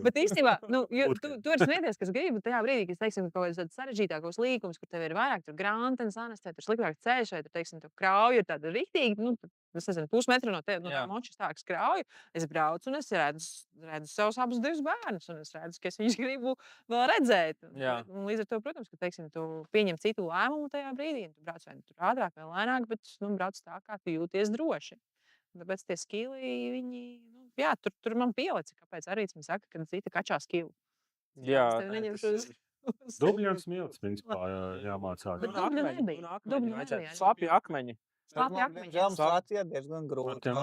Bet īstenībā, tu vari smieties, kas gribi tajā brīdī, kad, teiksim, kaut kāds sarežģītākos līkumus, kur tev ir vairāk tur grāmatens, anestē, tur sliktāk ceļš, vai tur, teiksim, tu krauju ir tāda riktīgi, es nezinu, pusmetru no tev, no tā Jā. močas tā, kas krauju, es braucu un es redzu savus abus divus bērnus, un es redzu, ka es viņus gribu vēl redzēt. Jā. Un līdz ar to, protams, ka, teiksim, tu pieņem citu lēmumu tajā brīdī, un tu brauc vai nu tur ātrāk vai lēnāk, bet, brauc tā, kā tu jūties droši. Tāpēc tie skili, viņi, jā, tur man pielica, kāpēc arī man saka, ka cita kačā skilu. Jā. Es tevi neņemšu uz Dubļi un smilts, principā, jāmācās. Bet dubļu nebija. Dubļu nebija. Slapji akmeņi. Slapji akmeņi, jā. Diemžēl mums Latvijā diezgan grūti.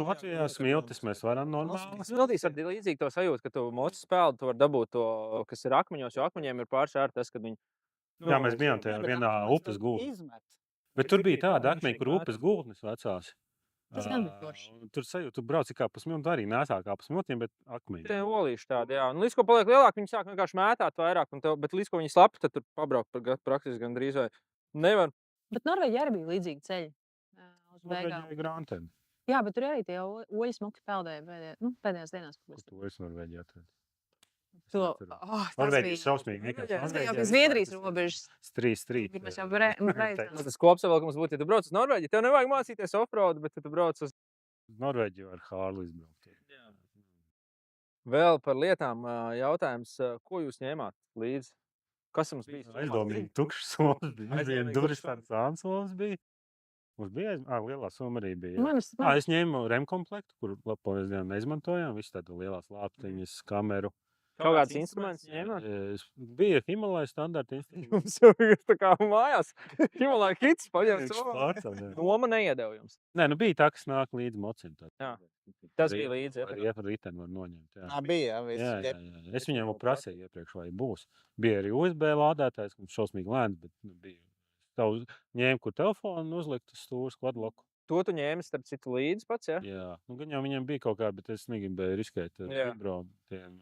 Latvijā smiltis mēs varam normāli. Smiltīs ar līdzīgi to sajūtu, ka tu mocis spēli, tu var dabūt to, kas ir akmeņos, jo akmeņiem ir pāršķēr tas, kad viņi... Jā, mēs bijām tajā vienā upes gultnē. Bet tur bija tāda akmeņa, kur upes gultnes vecās. Tas gan bija forši. Tur sajūta, tu brauci kā pa smilti, arī nesā kā pa smiltiem, bet akmeņi. Tie olīši tādi, jā. Un līdz ko paliek lielāk, viņi sāk vienkārši mētāt vairāk, bet līdz ko viņi slapi, tad tur pabraukt praktiski gandrīz vai nevar. Bet Norvēģija arī bija līdzīgi ceļi. Uz beigām. Grānteni. Jā, bet tur arī tie oļi smuki peldēja pēdējās dienās. Kur tu esi Norvēģijā atradi? To, Norvēģija tas ir bija šausmīgi. Vienkārši tas bija jau Norvēģijā pie vispār Zviedrijas tas ir robežas. Strīt. Tur mēs jau reizēm. Tas kopsavilkums būtu, ja tu brauc uz Norvēģiju, tev nevajag mācīties offroad, bet ja tu brauc uz Norvēģiju ar Hārlu izbraukt. vēl par lietām jautājums, ko jūs ņēmāt līdzi? Kas jums bija? Aizdomīgi tukšs somas bija. Mums bija Aizdomīgi duris tukšs tāds ānsomas bija. Mums bija lielā soma arī bija. Manas, Es ņēmu remkomplektu, kur lapojas dienu neizmantojām. Visu tādu lielās lāptiņas, kameru. Kaut kāds instruments ņēmāt? Bija Himalaya standarta instruments. Jums jau ir tā kā mājās. Himalaya hits paņemts. Pārcelt, jā. Noma neiedeva jums. Nē, nu bija tā, kas nāk līdz mocim. Jā. Tas bija līdzi. Ar riteni var noņemt. Jā. Bija, viss. Jā. Es viņam jau prasīju iepriekš, vai būs. Bija arī USB lādētājs, kas šausmīgi lēns, bet bija. Tavu ņēmu, kur telefonu uzlikt uz stūras kvadloku. To tu ņēmi starp citu līdzi pats, ja? Jā, nu gan jau viņam bija kaut kā, bet es negribēju riskēt ar Jā. vibro tiem.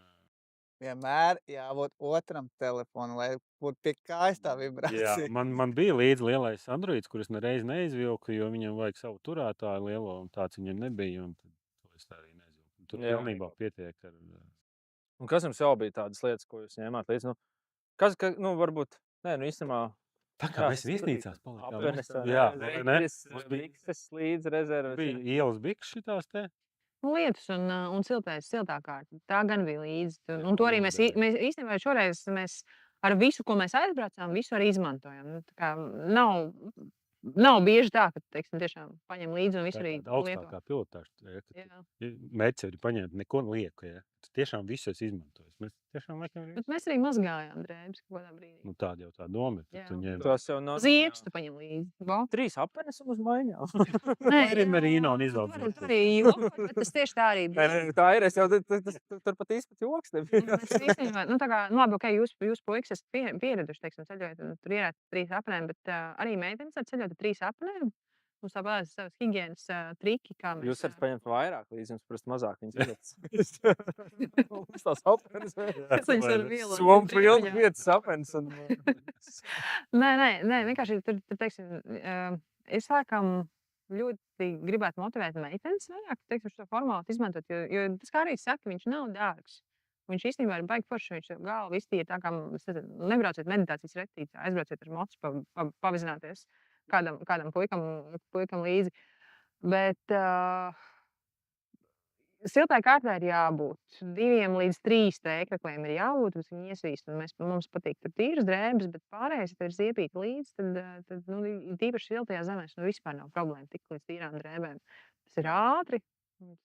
Vienmēr jābūt otram telefonam, lai būtu pie kājas tā Jā, vibrācija. man bija līdzi lielais Androids, kurus nereiz neizvilku, jo viņam vajag savu turētāju lielo, un tāds viņam nebija, un tad to es tā arī neizvilku. Tur Jā. pilnībā pietiek ar... Un kas jums jau bija tādas lietas, ko jūs ņēmāt līdzi? Varbūt, īstenībā Tā kā mēs viesnīcās palikām. apvenes, Jā, vai ne? Mums bija bikses līdzi rezerves. bija ielas bikses šitās te. lietus un siltākā. Tā gan bija līdzi. Un to arī mēs īstenībā šoreiz ar visu, ko mēs aizbraucām, visu arī izmantojam. Nu, tā kā nav bieži tā, ka, teiksim, tiešām paņem līdzi un visu Tā arī ir tāda lieto. augstākā pilotāža. Ja, Jā. mērķis ir paņemt neko lieku, ja. Tu tiešām visu esi izmantojis. Mēs tiešām laikam Bet mēs arī mazgājām drēbes kaut kādā brīdī. nu, tāda jau tā doma ir. Jā. Tu ņem Tas jau nav. Ziepes tu paņem līdzi. Bo? 3 apvenes un uz maiņām. ir merino un izvelk Tur ziepes. arī jokot, bet tas tieši tā arī bija. Tā ir, es jau tur pat īsti joks nebija. Mēs īstenībā, tā kā, labi, ok, jūs puikas esat pieraduši, teiksim, ceļojot, un tur ierēt 3 apnēm, bet arī meitenes ar ceļot ar 3 apnēm. Mums tāpēc savas higienas triki, kā mēs... Jūs varat paņemt vairāk, līdz jums parasti mazāk viņas vietas. Mums tās apvenes. Kas viņas var vielot? Somu pilni vietas apvenes. Nē, vienkārši tur teiksim, es laikam ļoti gribētu motivēt meitenes vairāk, teiksim, šo formātu izmantot, jo tas, kā arī saka, viņš nav dārgs. Viņš īstenībā ir baigi forši, viņš galva iztīra tā, kā nebrauciet meditācijas retīcā, aizbrauciet ar mocu pavizināties kādam puikam līdzi. Bet siltai kārtā ir jābūt. 2 līdz 3 tēkrakliem ir jābūt, uz viņi iesvīst. Mums patīk tur tīras drēbes, bet pārējais, ja tev ir ziepīti līdzi, tad tīpaši siltajā zemēs, vispār nav problēma tik līdz tīrām drēbēm. Tas ir ātri.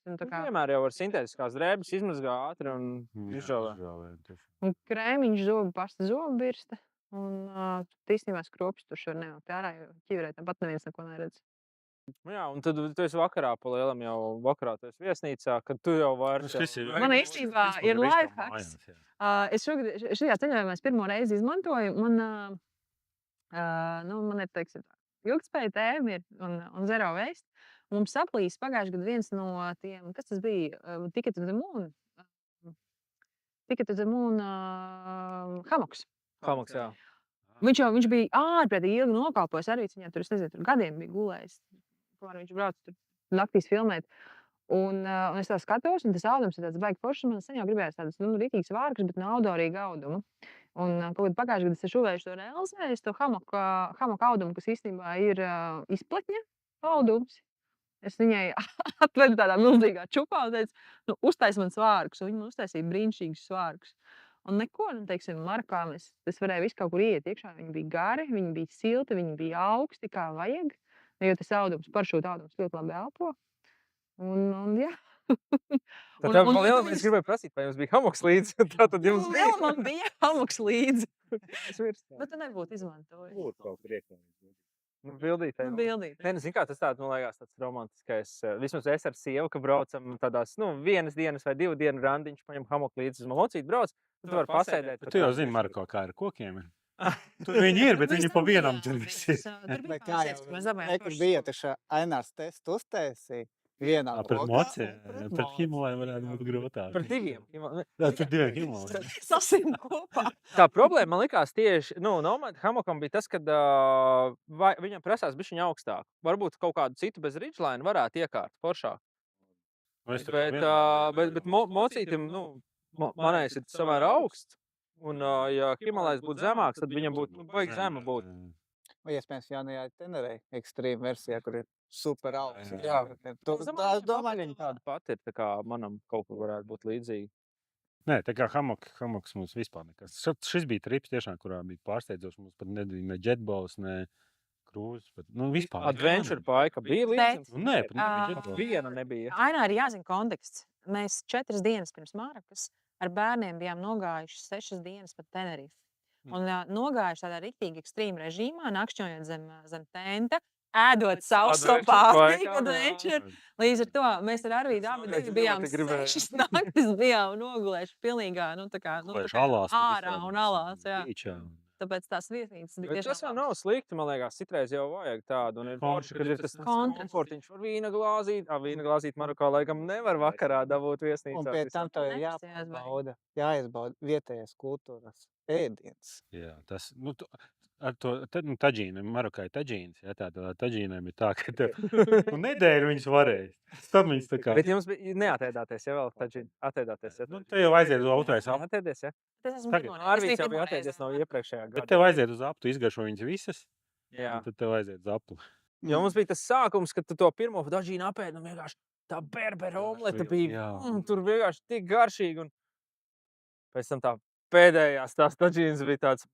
Vienmēr jau ar sintētiskās drēbes izmazgā ātri un izžāvē. Un krēmiņš zobu pasta zobu birsta. Un īstenībā skropis tur šur nevilkt ārā, jo ķiverē tāpat neviens neko neredz. Jā, un tad tu esi vakarā pa lielam jau vakarā, tu esi viesnīcā, kad tu jau vari. Man īstenībā ir lifehacks. Es šajā ceļojumā es pirmo reizi izmantoju. Man ir, teiksim, ilgtspēja tēma ir un zero waste. Mums saplīs pagājušajā gadā viens no tiem, kas tas bija, Ticket to the Moon. Ticket to the Moon hamoks. Hamoks, jā. Viņš bija ārprātīgi ilgi nokalpojis arī viņā, tur, es nezinu, tur gadiem bija gulējis. Viņš brauc tur naktīs filmēt. Un es tā skatos, un tas audums ir tāds baigi foršs. Man sen jau gribējās tādas rītīgas vārkas, bet nav audorīga auduma. Un kaut kad pagājušajā gadā es šuvējuši to realizēju, to hamoku audumu, kas īstenībā ir izpletņa audums. Es viņai atvedu tādā milzīgā čupā un teicu, uztais man svārkus. Un viņi man uztaisīja brīnišķīgus svārkus. Un neko, teiksim, Marokā es varēju visu kaut kur iet iekšā. Viņi bija gari, viņi bija silti, viņi bija augsti, kā vajag. Jo tas audums, paršūta audums ļoti labi elpo. Un jā. Tad tev lielam es gribēju prasīt, vai jums bija hamoks līdzi. Tātad jums bija. Man bija hamoks līdzi. Bet tu nebūtu izmantojis. Būtu kaut priekšā. Bildītē. Bildīt. Nē, zin kā, tas tāds, liekas, tāds romantiskais. Vismaz es ar sievu, ka braucam tādās, 1 dienas vai 2 dienu randiņš, paņem hamoku līdzi uz mocīti brauc. Tu vari pasēdēt. Tu jau zini, Marko, kā ar kokiem ir. Tur viņi ir, bet viņi pa vienam tur visi ir. Bet kā jau nekur bija, taču Ainārs testu uztaisīja. vienā Par lokā mociem, un pret par moci. Himalajiem varētu būt grūtāk. Par diviem. Jā, par diviem Himalajiem. Sasim kopā. Tā problēma man likās tieši, nomad hamakam bija tas, kad viņam prasās bišķiņ augstāk. Varbūt kaut kādu citu bez ridgeline varētu iekārt foršāk. Bet mocītim, manējais ir samērā augsts. Un, ja Himalajs būtu zemāks, tad viņam būtu, baigi zema būt. Vai iespējams jaunajā Tenerē ekstrīma versijā, kur ir super augsts. Jā. Es domāju, Viņa tāda pati ir, tā kā manam kaut kur varētu būt līdzīga. Nē, tā kā hamaks mums vispār nekas. Šis bija trips tiešām, kurā bija pārsteidzoši. Mums pat nebija ne jetballs, ne krūzes. Vispār. Adventure paika bija līdzīgs. Nē, pat nebija jetballs. Viena nebija. Ainā ir jāzina konteksts. Mēs 4 dienas pirms Mārakas ar bērniem bijām nogājuši 6 dienas pa Tenerifi. Un nogājuši tādā riktīgi ekstrīma režīmā, nakšņojot zem tenta, ēdot sauso pārtiku, adventure. Līdz ar to mēs ar Arvīdu abi bijām 6 naktis bijām nogulējuši pilnīgā, ārā un alās, jā. Tāpēc tās vietnīcas bija Bet tas tiešām jau nav slikti, man liekas, citreiz jau vajag tādu. Un ir forši, kad ir tas Kontrasts. komfortiņš var vīna glāzīt. Vīna glāzīt Marokā laikam nevar vakarā dabūt viesnīcā. un pēc tam tev ir Nepasties, jāizbauda vietējās kultūras ēdiens. Jā, tas, ar to taģīnu, Marokā ir taģīns, jā, tā taģīnēm ir tā, ka tev nedēļu viņas varēja. Tad viņas tā kā, Bet jums bija neatēdāties, ja vēl taču atēdāties. Ja? te jau aiziet uz autorais aptu, Atēdies, ja? Es esmu Tagad. pirmo reizi. Arvīds Es jau biju bija pirmo atēdies reizi. no iepriekšējā bet gada. tev aiziet uz aptu, izgaršo viņas visas, Jā. un tad tev aiziet uz aptu. Jo mums bija tas sākums, kad tu to pirmo taģīnu apēdi, un vienkārši tā berbera omleta bija, Jā. tur vienkārši tik garšīgi. Un pēc tam tā pēdējās tās taģīnas bija tāds,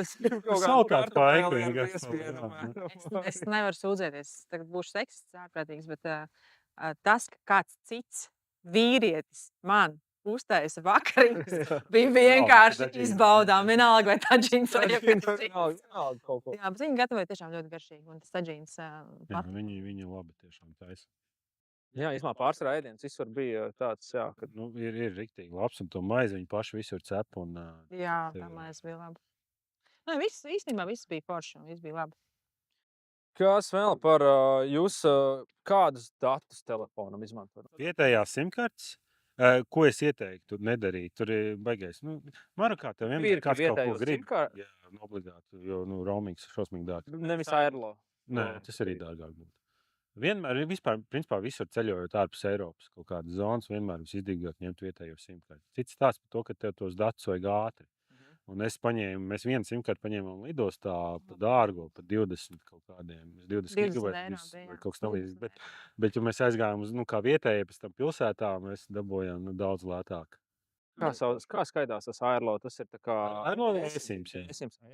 es gribu kaut Saldāts paika kartupeli ar vienkārši, piespiedu, jā. apmēram. Es nevaru sūdzēties. Tagad būšu seksists ārprātīgs, bet tas, ka kāds cits vīrietis man uztaisa vakariņas, bija vienkārši taģīns. izbaudām. Vienalga, vai taģīns vai Taģīns jebkas vienalga, cits. vienalga kaut ko. Jā, bet viņi gatavoja tiešām ļoti garšīgi. Un tas taģīns Jā, viņi labi tiešām taisa. Jā, īstenībā pārsvarā ēdiens visur bija tāds, jā, kad Ir riktīgi labs, un to maizi viņi paši visur cep, un Jā, tā maize bija laba. Nē, īstenībā viss bija forši un viss bija labi. Kas vēl par jūs, kādus datus telefonam izmantot? vietējās simkartes, ko es ieteiktu nedarīt, tur ir baigais. Marokā tev vienmēr Pirki kāds kaut ko vietējos grib. simkār- Jā, obligāti, jo roamings šausmīgi dārgs. Nevis airlo. Nē, tas arī dārgāk būtu. Vienmēr, vispār, principā visur ceļojot ārpus Eiropas kaut kādas zonas, vienmēr visizdevīgāk ņemt vietējo simkarti. Cits stāsts par to, ka tev tos datus vajag ātri. Un mēs vienu simkarti paņēmām lidostā pa dārgo, pa 20 kaut kādiem, 20 20 gigabaitus eiro bija, vai jā. kaut kas tam līdzīgs. 20 Bet, ja mēs aizgājām uz, kā vietējie pēc tam pilsētā, mēs dabūjām daudz lētāk. Kā skaidās tas airlo? Tas ir tā kā... Airlo e-sims, jā.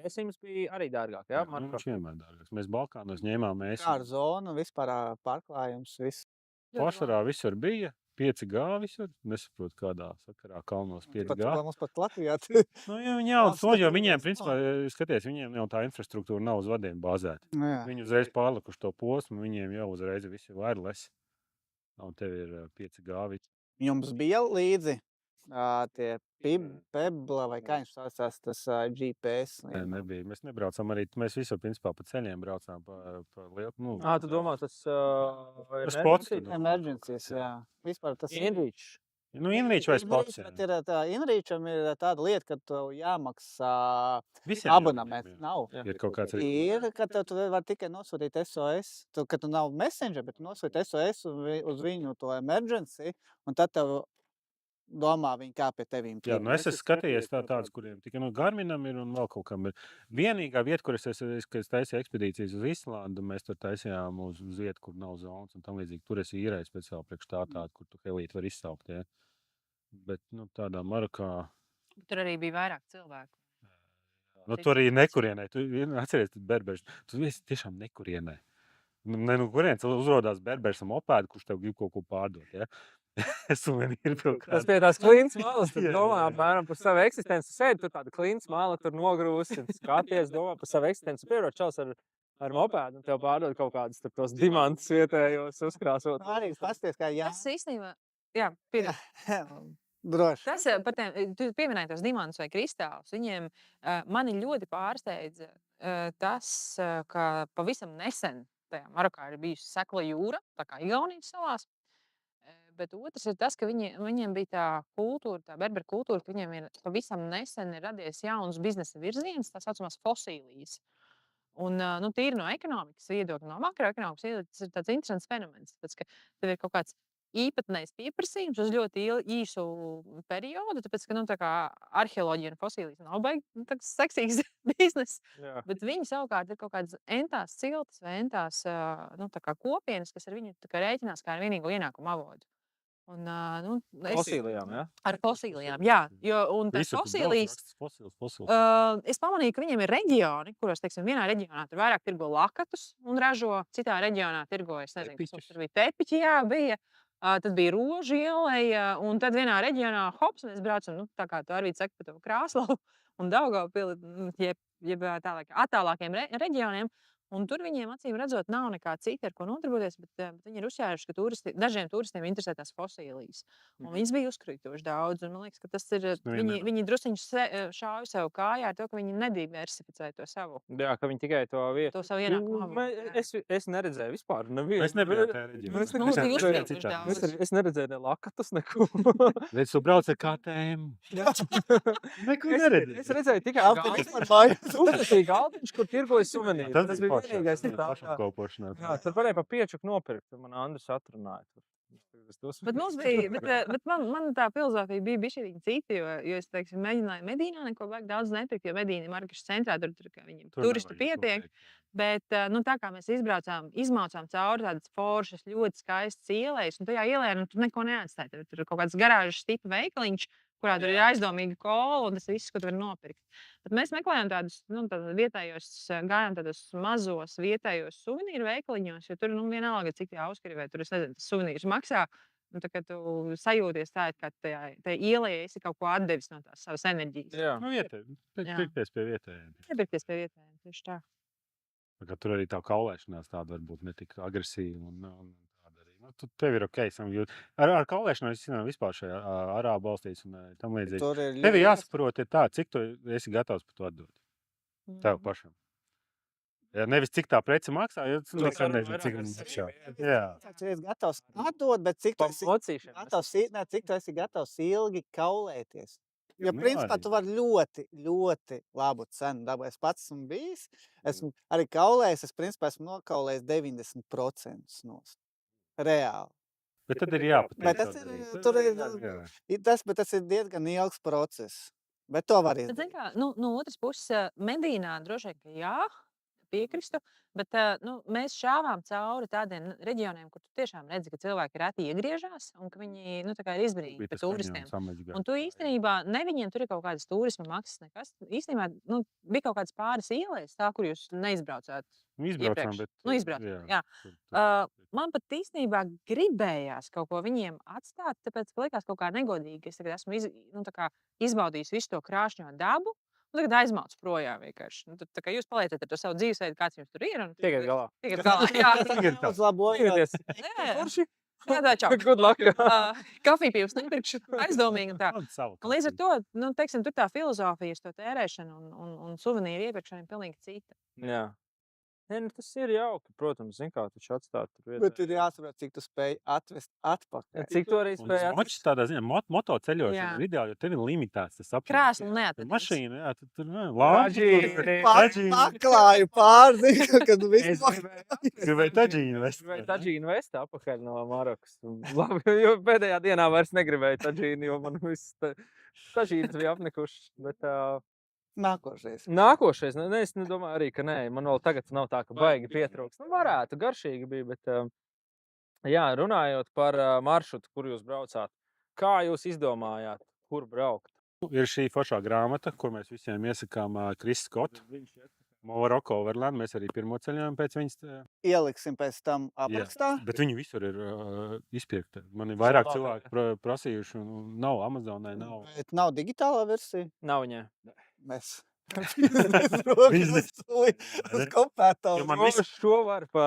E-sims bija arī dārgāk, jā? Viņš vienmēr dārgāks. Mēs Balkānos ņēmām Kā ar e-sims. zonu, vispār pārklājums, viss. Pašarā visur bija. 5G visur. Nesaprotu, kādā sakarā kalnos 5G. Mums pat Latvijā. Viņi jau to, jo viņiem, principā, skaties, viņiem jau tā infrastruktūra nav uz vadiem bāzēta. Jā. Viņi uzreiz pārlikuši to posmu, viņiem jau uzreiz viss ir wireless. Un tev ir 5G. Jums bija līdzi tie Pebla vai kā viņš saucās, tas GPS? Nē, nebija. Mēs nebraucām arī, mēs visur, principā, pa ceļiem braucām pa lielu, Tu domā, tas... spots, Emergencies, jā. Vispār tas Inreach. Inreach vai spots, jā. Bet ir Inreacham ir tāda lieta, ka tev jāmaksā Visiem abonaments. jā. Nav. Ir kaut kāds arī. Ir, ka tu vari tikai nosūtīt SOS, ka tu nav messenger, bet tu nosūti SOS uz viņu to emergency, un tad tev domā viņi kā pie tevīm. Jā, es esmu skatījies tādus, kuriem tikai Garminam ir un vēl kaut kam ir. Vienīgā vieta, kur es taisīju ekspedīcijas uz Islandu, mēs tur taisījām uz vietu, kur nav zonas un tam līdzīgi. Tur es īrēju speciāli priekš tādu, kur tu helīti var izsaukt, ja. Bet, tādā Marokā... Tur arī bija vairāk cilvēku. Tur arī nekurienē. Tu atceries, berbers. Tu esi tiešām nekurienē. Kurienes uzrodās berbers un mopēdi, kurš tev grib kaut ko pārdot, ja. Tas pie tās klints malas, tu Jā, domā jā. apmēram par savu eksistenci. Sēdi tur tāda klints mala, tur nogrūsi, skaties, domā par savu eksistenci. Pierot čals ar mopēdu un tev pārdod kaut kādus tur tos dimantus vietējos uzkrāsot. Arī pasties, kā jā. Tas īstenībā, jā, piedod. Droši. Tas par tiem, tu pieminēji tos diamantus vai kristālus. Viņiem mani ļoti pārsteidza tas, ka pavisam nesen tajā Marokā ir bijusi sekla jūra, tā kā Igaunijas salās. Bet otrs ir tas, ka viņiem bija tā kultūra, tā berberu kultūra, ka viņiem ir pavisam nesen ir radies jauns biznesa virziens, tā saucamās fosīlijas. Un, nu, tīri no ekonomikas viedokļa, no makroekonomikas viedokļa, tas ir tāds interesants fenomens. Tāpēc, ka tev ir kaut kāds īpatnējs pieprasījums uz ļoti īsu periodu, tāpēc, ka, nu, tā kā arheoloģija un fosīlijas nav baigi tāds seksīgs biznes, Jā. bet viņi savukārt ir kaut kādas entās ciltas vai entās, nu, tā kā kopienas, kas ar viņu tā kā rēķinās kā ar vienīgo ienākumu avotu. Un, nu, Fosīlijām, jā? ar fosīlijām, jā. Un tā Visur, kur brauc, fosīlijas, raksts fosils. es pamanīju, ka viņiem ir reģioni, kuros, teiksim, vienā reģionā tur vairāk tirgo lakatus un ražo, citā reģionā tirgo, es nezinu, kas mums tur bija, tepiķi, jā, bija. Tad bija rožu ieleja, un tad vienā reģionā, hops, mēs braucam, nu, tā kā tu Arvīd saka par to Krāslavu un Daugavpili, jeb attālākiem reģioniem. Un tur viņiem, acīm redzot, nav nekā cita, ar ko nodarboties, bet viņi ir uzķēruši, ka dažiem turistiem interesē tās fosīlijas. Un viņas bija uzkrītoši daudz, un man liekas, ka tas ir, viņi drusciņš šauj sev kājā ar to, ka viņi nediversificē to savu. Jā, ka viņi tikai to vietu. To savu ienākumu avotu. Es neredzēju vispār nevienu. Es nebiju tajā reģionā. Mums bija Es uzkrītoši citā. daudz. Es neredzēju ne lakatus, neko. Redz, tu brauc ar KTM. Neko Es neredzēju. redzēju tikai galdiņš, galdiņš, kur tirgoja suvenīri. Tas bija vienīgais. Pašapkalpošanās. Jā, tur varēja pa piečuku nopirkt. Man Andris atrunāja. Bet mums bija, bet man tā filozofija bija bišķiņ cita, jo es, teiksim, mēģināju Medīnā neko baigi daudz nepirkt, jo Medīna ir Marrakešas centrā, tur kā viņiem turistu pietiek. Bet, nu, tā kā mēs izmaucām cauri tādas foršas, ļoti skaistas ielejas, un tajā ielējā, nu, tur neko neatstāja. Tur ir kaut kāds garāžas tipa veikaliņš, kurā tur ir aizdomīga kola, un tas viss, ko tu vari nopirkt. Bet mēs meklējām tādus, nu, vietējos, gājām tādos mazos vietējos suvenīru veikaliņos, jo tur, nu, vienalga, cik tie Auskarivē, tur, es nezinu, tas suvenīrs maksā, nu, tā kā tu sajūties tā, ka tajā ielējā esi kaut ko atdevis no tās savas enerģijas. Jā. Nu, vietēji. Pirkties pie vietējiem. Iepirkties pie vietējiem, tieši tā. Tur arī tā kaulēšanās tāda varbūt ne tik agresīva un tāda arī. Nu, tev ir ok. Ar kaulēšanu es zinu vispār šajā Arābu valstīs un tam līdzīgi. Tev jāsaprot ir tā, cik tu esi gatavs par to atdot. Tev pašam. Ja, nevis cik tā prece maksā, jo tu nekad nezinu, cik viņa maksā. Jā. Tu esi gatavs atdot, bet cik tu esi gatavs ilgi kaulēties. Jo, principā, tu vari ļoti, ļoti labu cenu dabūt. Es pats esmu bijis, esmu arī kaulējis, principā esmu nokaulējis 90% nost. Reāli. Bet tad ir jāpatīk. Bet tas ir diezgan ilgs process. Bet to var Bet, zini izdarīt. kā, nu, no otras puses, Medīnā droši vien, ka jā, piekristu, bet mēs šāvām cauri tādiem reģioniem, kur tu tiešām redzi, ka cilvēki reti iegriežās un ka viņi, nu, tā kā ir izbrīņi par turistiem. Un tu īstenībā, ne viņiem tur ir kaut kādas turisma maksas nekas. Īstenībā, nu, bija kaut kādas pāris ielas, tā, kur jūs neizbraucāt. Izbraucām, bet... Nu, izbraucām, jā. Man pat īstenībā gribējās kaut ko viņiem atstāt, tāpēc, ka likās kaut kā negodīgi. Es tagad esmu izbaudījis visu to krāšņo dabu, un tagad aizmaucu projām vienkārši. Nu, tā kā jūs paliekat ar to savu dzīvesveidu, kāds jums tur ir. Tikai galā. Tikai galā, jā. Uz labojot. Jā, tā čau. Good luck. Kafiju pīvs nepirkšu, aizdomīgi un tā. Un līdz ar to, nu, teiksim, tur tā filozofija, to tērēšanu un suvenīru iepirkšana ir pilnīgi cita. Jā. Nē, nu tas ir jauki, protams, zin kā taču atstāt tur vietā. Bet ir jāsaprot, cik tu spēj atvest atpakaļ. Cik tu arī spēj Močs tādā ziņā, motoceļošana ir ideāli, jo tev ir limitēts tas apjoms. Krāsli neatradīs. Mašīna, jā, tur Taģīni. Paklāju pārzi, kad viss Gribēju taģīnu vest. Gribēju taģīnu vest apakaļ no Marokas. Labi, jo pēdējā dienā vairs negribēju taģīnu, jo man viss taģīnas bija apnikušas. Bet nākošais. Nākošais, es nedomāju arī, ka nē. Man vēl tagad nav tā, ka baigi pietrūks. Nu, varētu, garšīgi bija, bet jā, runājot par maršrutu, kur jūs braucāt, kā jūs izdomājāt, kur braukt? Ir šī foršā grāmata, kur mēs visiem iesakām Chris Scott, Morocco Overland. Mēs arī pirmo ceļojām pēc viņas. Ieliksim pēc tam aprakstā. Jā, bet viņi visur ir izpirkti. Man ir vairāk cilvēki prasījuši, un nav Amazonai, nav. Bet nav digitālā versija. Nav viņai. Mēs uz kompētālu. Jo man viss Šo var pa...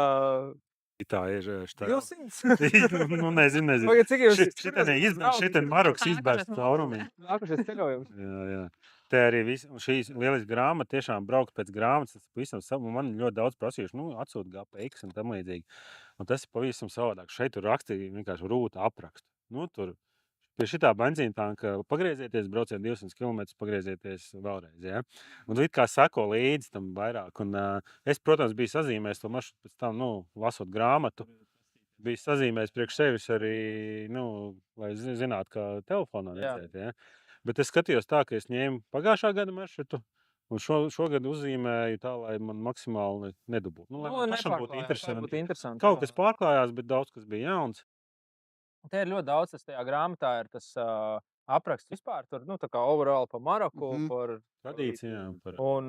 tā ir štā. 200. Nu, nezinu. Pagad, cik jūs... Šitien Marokas izbērst caurumī. Nākošais ceļojums. Jā. Te arī šīs lieliski grāmata, tiešām braukt pēc grāmatas, tas pavisam savu, man ļoti daudz prasījuši, atsūt GPX un tam līdzīgi. Un tas ir pavisam savādāk. Šeit tur rakstīja vienkārši rūta aprakstu. Tur pie šitā benzīna tanka pagriezieties, brauciet 200 km, pagriezieties vēlreiz, ja? Un it kā sako līdzi tam vairāk. Un es, protams, biju sazīmējis to maršrutu pēc tam, lasot grāmatu. Biju sazīmējis priekš sevis arī, lai zinātu, kā telefonā redzēt, ja? Bet es skatījos tā, ka es ņēmu pagājušā gada maršrutu un šogad uzzīmēju tā, lai man maksimāli nedubultu. Lai man pašam būtu interesanti. Kaut kas pārklājās, bet daudz kas bija jauns. Te ir ļoti daudz, tas tajā grāmatā ir tas apraksts vispār, tur, tā kā overall par Maroku, par tradīcijām. Un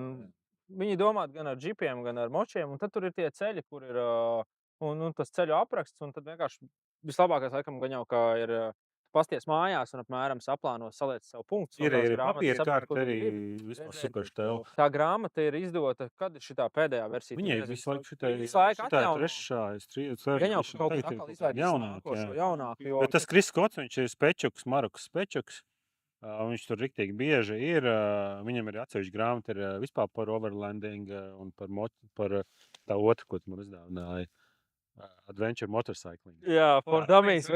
viņi domāt gan ar džipiem, gan ar močiem, un tad tur ir tie ceļi, kur ir, un tas ceļu apraksts, un tad vienkārši vislabākais, laikam, gan jau, kā ir pasties mājās un apmēram saplāno, saliec savu punktu. Ir papīra kārta arī vispār superštēlu. Tā grāmata ir izdota, kad ir šitā pēdējā versija? Viņai visu laiku šitā Gan jau kaut kā atkal izlaidīs jaunāku. Bet tas Kris Skots, viņš ir spečuks, Marokas spečuks. Viņš tur riktīgi bieži ir. Viņam ir atsevišķi grāmata ir vispār par overlanding un par tā otru, ko tu man uzdāvināji. Adventure motorcycling. Jā, for dummies.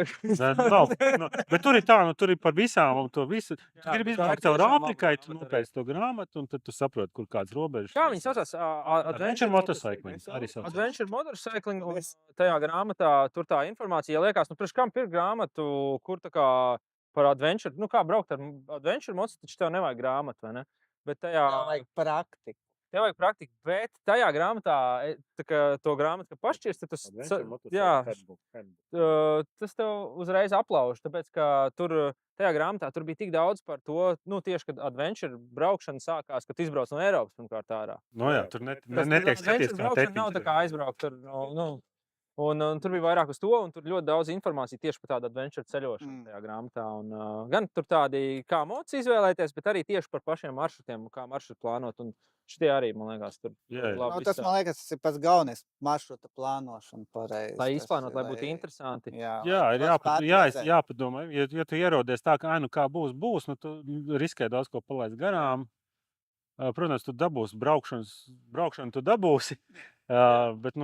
Bet tur ir tā, tur ir par visām un to visu. Tu gribi izbraukt caur Āfrikai, tu nopēc to grāmatu un tad tu saproti, kur kāds robežas. Kā viņi saucās? Adventure motorcycling. Arī saucās. Adventure motorcycling. Un tajā grāmatā tur tā informācija liekas, priekš kam pirkt grāmatu, kur tā kā par adventure, kā braukt ar adventure mocu, taču tev nevajag grāmatu, vai ne? Bet tajā vajag praktiku. Tev vajag praktiku, bet tajā grāmatā, to grāmatu, ka pašķirst, tas tev uzreiz aplauž, tāpēc, ka tajā grāmatā tur bija tik daudz par to, tieši, kad adventure braukšana sākās, kad izbrauc no Eiropas pirmkārt ārā. Jā, tur netiek skatīts kā tetiņš. Nav tā kā aizbraukt tur, Un tur bija vairāk uz to, un tur ļoti daudz informācija tieši par tādu adventure ceļošanu tajā grāmatā. Un, gan tur tādi, kā moci izvēlēties, bet arī tieši par pašiem maršrutiem, kā maršrutu plānot. Un šitie arī, man liekas, tur labi. Tas, man liekas, tas ir pats galvenais maršruta plānošana pareizi. Lai izplānot, lai būtu interesanti. Jā, ir jāpadomā. Ja tu ierodies tā, ka, kā būs, tu riskē daudz ko palaist garām. Protams, tu dabūsi braukšanu, tu dabūsi, bet,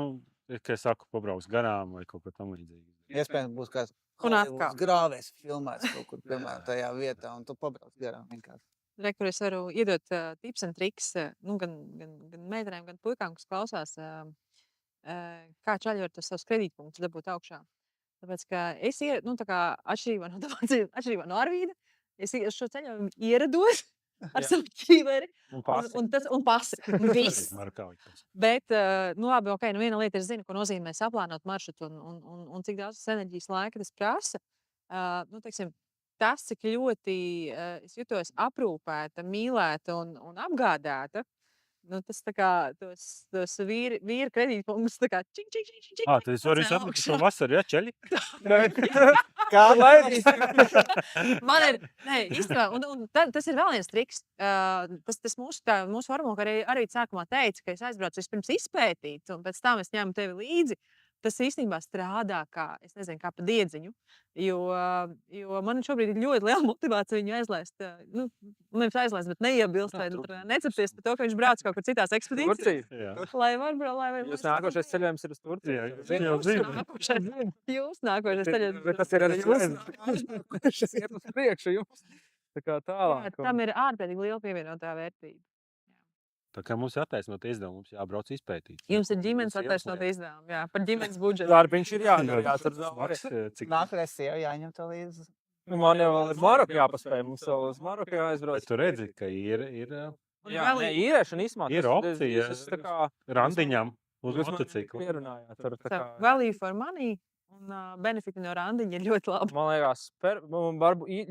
kā es saku, pabrauks garām vai kaut ko tam līdzīgi. Iespējams, būs kāds grāvējs filmēts kaut kur, piemēram, tajā vietā, un tu pabrauc garām vienkārši. Kur es varu iedot tips un triks gan meitenēm, gan puikām, kas klausās, kā čaļi var tos savus kredītpunktus dabūt augšā. Tāpēc, ka es atšķirībā no Arvīda, es šo ceļojumu ierados ar savu ķīveri un pasi. Viss. Bet, labi, viena lieta ir zinu, ko nozīmē saplānot maršrutu un cik daudz enerģijas laika tas prasa. Teiksim, tas, cik ļoti es jutos aprūpēta, mīlēta un apgādāta, tas tā kā tos vīra kredītpunktus tā kā čik. Tad es varu saprast šo vasaru, ja, čeļi? Kā laidīs? Man ir, īstenībā, un tas ir vēl viens triks. Tas mūsu formula arī sākumā teica, ka es aizbraucu vispirms izpētīt, un pēc tam es ņemu tevi līdzi. Tas īstenībā strādā kā pa diedziņu, jo man šobrīd ir ļoti liela motivācija viņu aizlaist, nevis aizlaist, bet neiebilst, vai necepties par to, ka viņš brauc kaut kur citās ekspedīcijās. Lai Jūs nākošais ceļojums ir uz Turciju. Jūs nākošais ceļojums. Bet tas ir arī jūs. Tas iet uz priekšu jums. Tā kā tālāk. Tam ir ārpētīgi liela pievienotā vērtība. Tā kā mums ir attaisnot izdevumu, mums jābrauc izpētīt. Jums ir ģimenes attaisnot izdevumu, jā, par ģimenes budžetu. Dārbiņš ir jātur. Nākamreiz sieva jāņem to līdzi. Man jau vēl ir Maroku jāpaspēj, mums vēl uz Maroku jāaizbrauc. Bet tu redzi, ka ir... Jā, īrēšana īsmā. Ir opcija randiņam uz motociklu. Value for money. Un benefiti no randiņa ir ļoti labi. Man liekas,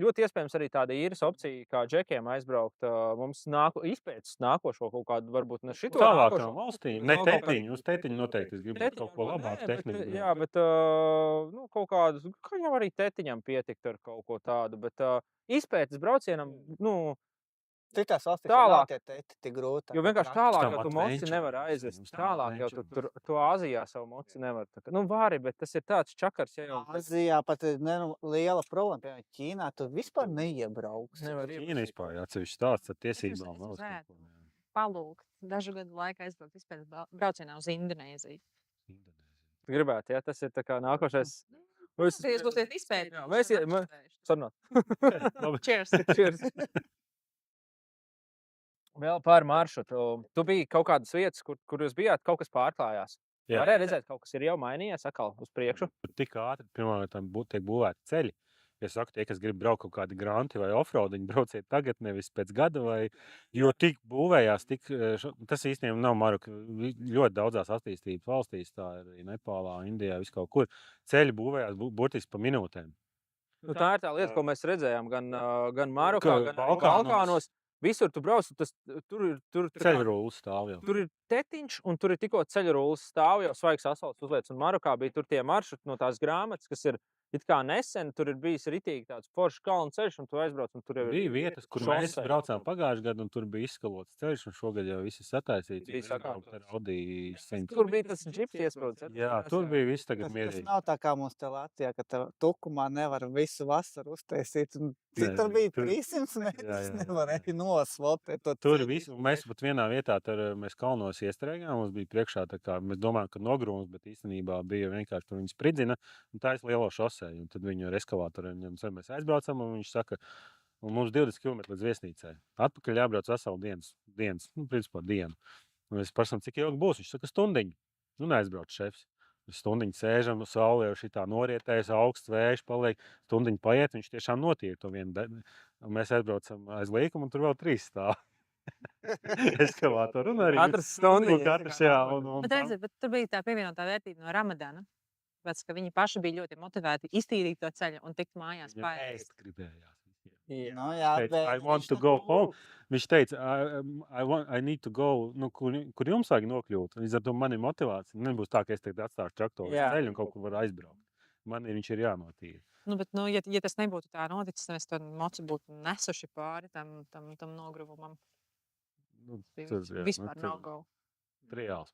ļoti iespējams arī tāda īres opcija, kā džekiem aizbraukt. Mums izpēc nākošo kaut kādu, varbūt ne šito nākošo. Tālākām valstīm. Ne tētiņu, uz tētiņu noteikti. Es gribu kaut ko labāku tehniku. Jā, bet kaut kādu, kā jau arī tētiņam pietikt ar kaut ko tādu. Bet izpētes braucienam, Citās valstīs Tālāk. tie teti tik grūti. Jo vienkārši tālāk Tam jau tu moci adventure nevar mums, aizvest. mums tam Tālāk jau adventure tu Āzijā savu moci nevar. Nu, vari, bet tas ir tāds čakars, ja jau Azijā pat ir liela problēma. Piemēram, Ķīnā tu vispār neiebrauksi. nevar Ķīna vispār ir atsevišķi stāsts ar tiesībām. Es vēl uz varētu. kaut ko, jā. Palūgt. Dažu gadu laikā aizbraukt vispār braucienā uz Indonēziju. Indonēzija. gribētu. Ja? Tas ir tā kā nākošais. Mēs- Jūs būsiet izpētījuši. Jā, mēs ie- mē- Sarunāt. Labi. Cheers. Cheers. Vēl par maršrutu. Tu biji kaut kādas vietas, kur jūs bijāt, kaut kas pārklājās. Jā. Varēja redzēt, kaut kas ir jau mainījies atkal uz priekšu. Tur tik ātri, pirmkārt, tiek būvēti ceļi. Ja saku, tie, kas grib braukt kaut kādi granti vai offroadiņi, brauciet tagad, nevis pēc gada, vai, jo tik būvējās, tas īstenībā nav Maroka. Ļoti daudzās attīstības valstīs, tā ir arī Nepālā, Indijā, vis kaut kur. Ceļi būvējās burtiski pa minūtēm. Nu, tā ir tā lieta, ko mēs redzējām gan Marokā, Ka gan Balkānos. Balkānos. Visur tu brauc, tur ir tā kā- Ceļu rullis stāv jau. Tur ir tetiņš, un tur ir tikko ceļu rullis stāv, jau svaigs asfalts uzliec. Un Marokā bija tur tie maršruti no tās grāmatas, kas ir it kā nesen. Tur ir bijis ritīgi tāds foršs kalnu ceļš, un tu aizbrauc, un tur jau Bija vietas, kur mēs šosei. braucām pagājušajā gadā, un tur bija izskalots ceļš, un šogad jau viss ir sataisīts. Bija sakārtots. Audi 100. Tur bija tas džips iesprūdis. Jā, tur bija viss tagad Tas mierīgi. nav tā kā mums te Latvijā, ka tev tukumā nevar visu vasaru uztaisīt. Un Nē, cik tur bija tur- 300 metrus, jā, jā. nevarēja nosvotēt to Tur ceļu. viss, un mēs pat vienā vietā, tur mēs kalnos iestrēgām, mums bija priekšā tā kā, mēs domājam, ka nogrūms, bet īstenībā bija vienkārši tur viņi spridzina, un tā ir lielo šosei, un tad viņu ar eskavātoriem ņem, mēs aizbraucam, un viņš saka, un mums 20 km līdz viesnīcai. Atpakaļ jābrauc veselu dienas, principā dienu. Un es prasam, cik ilgi būs, viņš saka, stundiņu. Nu, neaizbrauc šefs. Mēs stundiņu sēžam, saule jau šitā norietējas, augsts vējš paliek, stundiņu paiet, viņš tiešām notiek to vienu. Un mēs aizbraucam aiz līkumu, un tur vēl 3 stāv. Eskavātoru un arī. Katrs stundiņa. Un katrs, jā. Un Bet, redziet, bet tur bija tā pievienotā vērtība no Ramadana. Pēc, ka viņi paši bija ļoti motivēti iztīrīt to ceļu un tikt mājās Viņam paēst. ēst gribējās. Jā. Nu, jā, Teica, bet I want viņš to nu- go home. Viņš teica, I need to go, nu, kur jums vajag nokļūt. Līdz ar to man ir motivācija. Nebūs tā, ka es tagad atstāšu traktoru uz Jā. ceļu un kaut kur var aizbraukt. Man viņš ir jānotīra. Nu, bet, ja tas nebūtu tā noticis, tad mēs to mocu būtu nesuši pāri tam nogruvumam. Nu, Bija tur, jā, vispār nu, nav go. Triāls.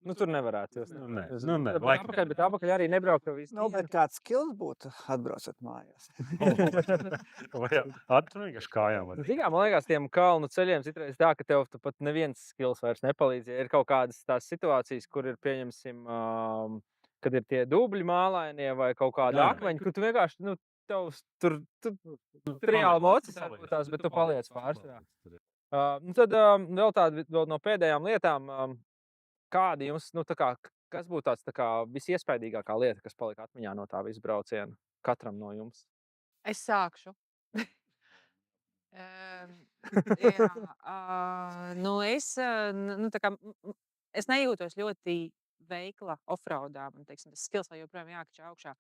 Nu, tur nevarētu. Jūs, Nu, nē, Jūs- nu, nē, bet laikam. apakaļ, bet apakaļ arī nebraukt jau visu. Nu, bet kāds skills būtu atbraucat mājās. Vai jā, Tur vienkārši kājām var. Zinām, man liekas, tiem kalnu ceļiem citreiz tā, ka tev pat neviens skills vairs nepalīdz. Ja ir kaut kādas tās situācijas, kur ir, pieņemsim, kad ir tie dubļi mālainie vai kaut kādi Jā. akmeņi, kur tu vienkārši, nu, tev tur reāli mocis atpūtās, bet tu paliec pārsvarā. Nu tad vēl no pēdējām lietām, kādi jums, nu, tā kā, kas būtu tāds tā kā visiespaidīgākā lieta, kas palika atmiņā no tā visu brauciena katram no jums? Es sākšu. Jā, nu tā kā, es nejūtos ļoti veikla offroadā. Man, teiksim, tas skills vēl joprojām jākačā augšā.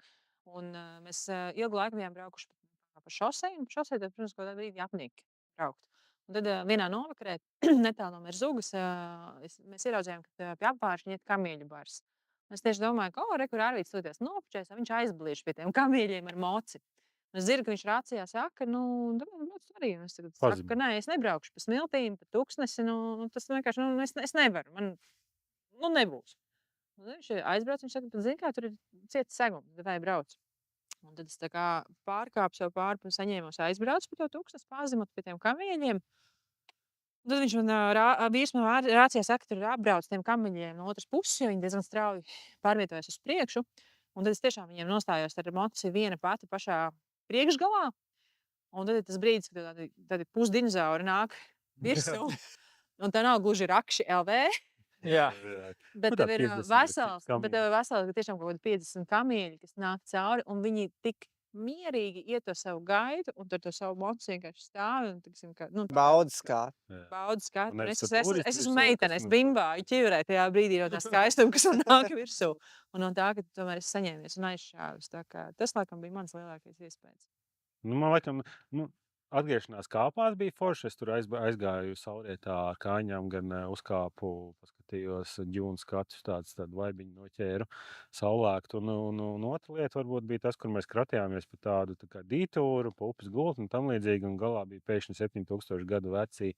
Un mēs ilgu laiku bijām braukuši pa šosei, un šosei tad, protams, kaut kādā brīdī apnīk braukt. Un tad vienā novakarē, netālu no Merzugas, mēs ieraudzījām, ka pie apvāršņa iet kamieļu bars. Es tieši domāju, ka, kur Arvīts toties nopčēs, viņš aizbliež pie tiem kamieļiem ar moci. Es dzirdu, ka viņš rācijā saka, brauc arī. Un es tagad saku, ka nē, es nebraukšu pa smiltīm, pa tuksnesi, tas vienkārši, es nevaru, man, nebūs. Un viņš aizbrauc, viņš saka, zini kā, tur ir ciets segums, vai brauc. Un tad es tā kā pārkāpu sev pāri, un saņēmos aizbraucu pa to tuksnes, pazimot pie tiem kamieļiem. Un tad viņš vīrs man rācijā saka, tur ir apbrauc tiem kamieļiem no otras puses, jo viņi diezgan strauji pārvietojas uz priekšu. Un tad es tiešām viņiem nostājos ar moci viena pati pašā priekšgalā. Un tad ir tas brīdis, kad tādi pusdinozauri nāk virsū. Un tā nav gluži rakši LV. Jā. Bet Nu, tā tev ir 50 vesels, kamieļi. bet tev ir vesels, ka tiešām kaut kādi 50 kamieļi, kas nāk cauri, un viņi tik mierīgi iet to savu gaitu, un tur to savu mocu vienkārši stāvi, un, tiksim, ka, Baudas kā. baudas skatu. Un Un nevis Es ar turistu esmu virsū, meitene, kas, es nu, bimbāju ķiverē tajā brīdī no tā skaistuma, kas man nāk virsū. Un no tā, ka tomēr es saņēmies un aizšāvis. Tā kā tas, laikam, bija mans lielākais iespējas. Nu, man laikam, atgriešanās kāpās bija forši. Es tur aizgāju saulrietā ar kājām, gan uzkāpu, paskatījos ģūnu skatus, tādu vaibiņu noķēru saulēktu. Un otra lieta varbūt bija tas, kur mēs kratījāmies pa tādu tā kā dītūru, pa upes gultni un tam līdzīgi, un galā bija pēkšņi 7000 gadu veci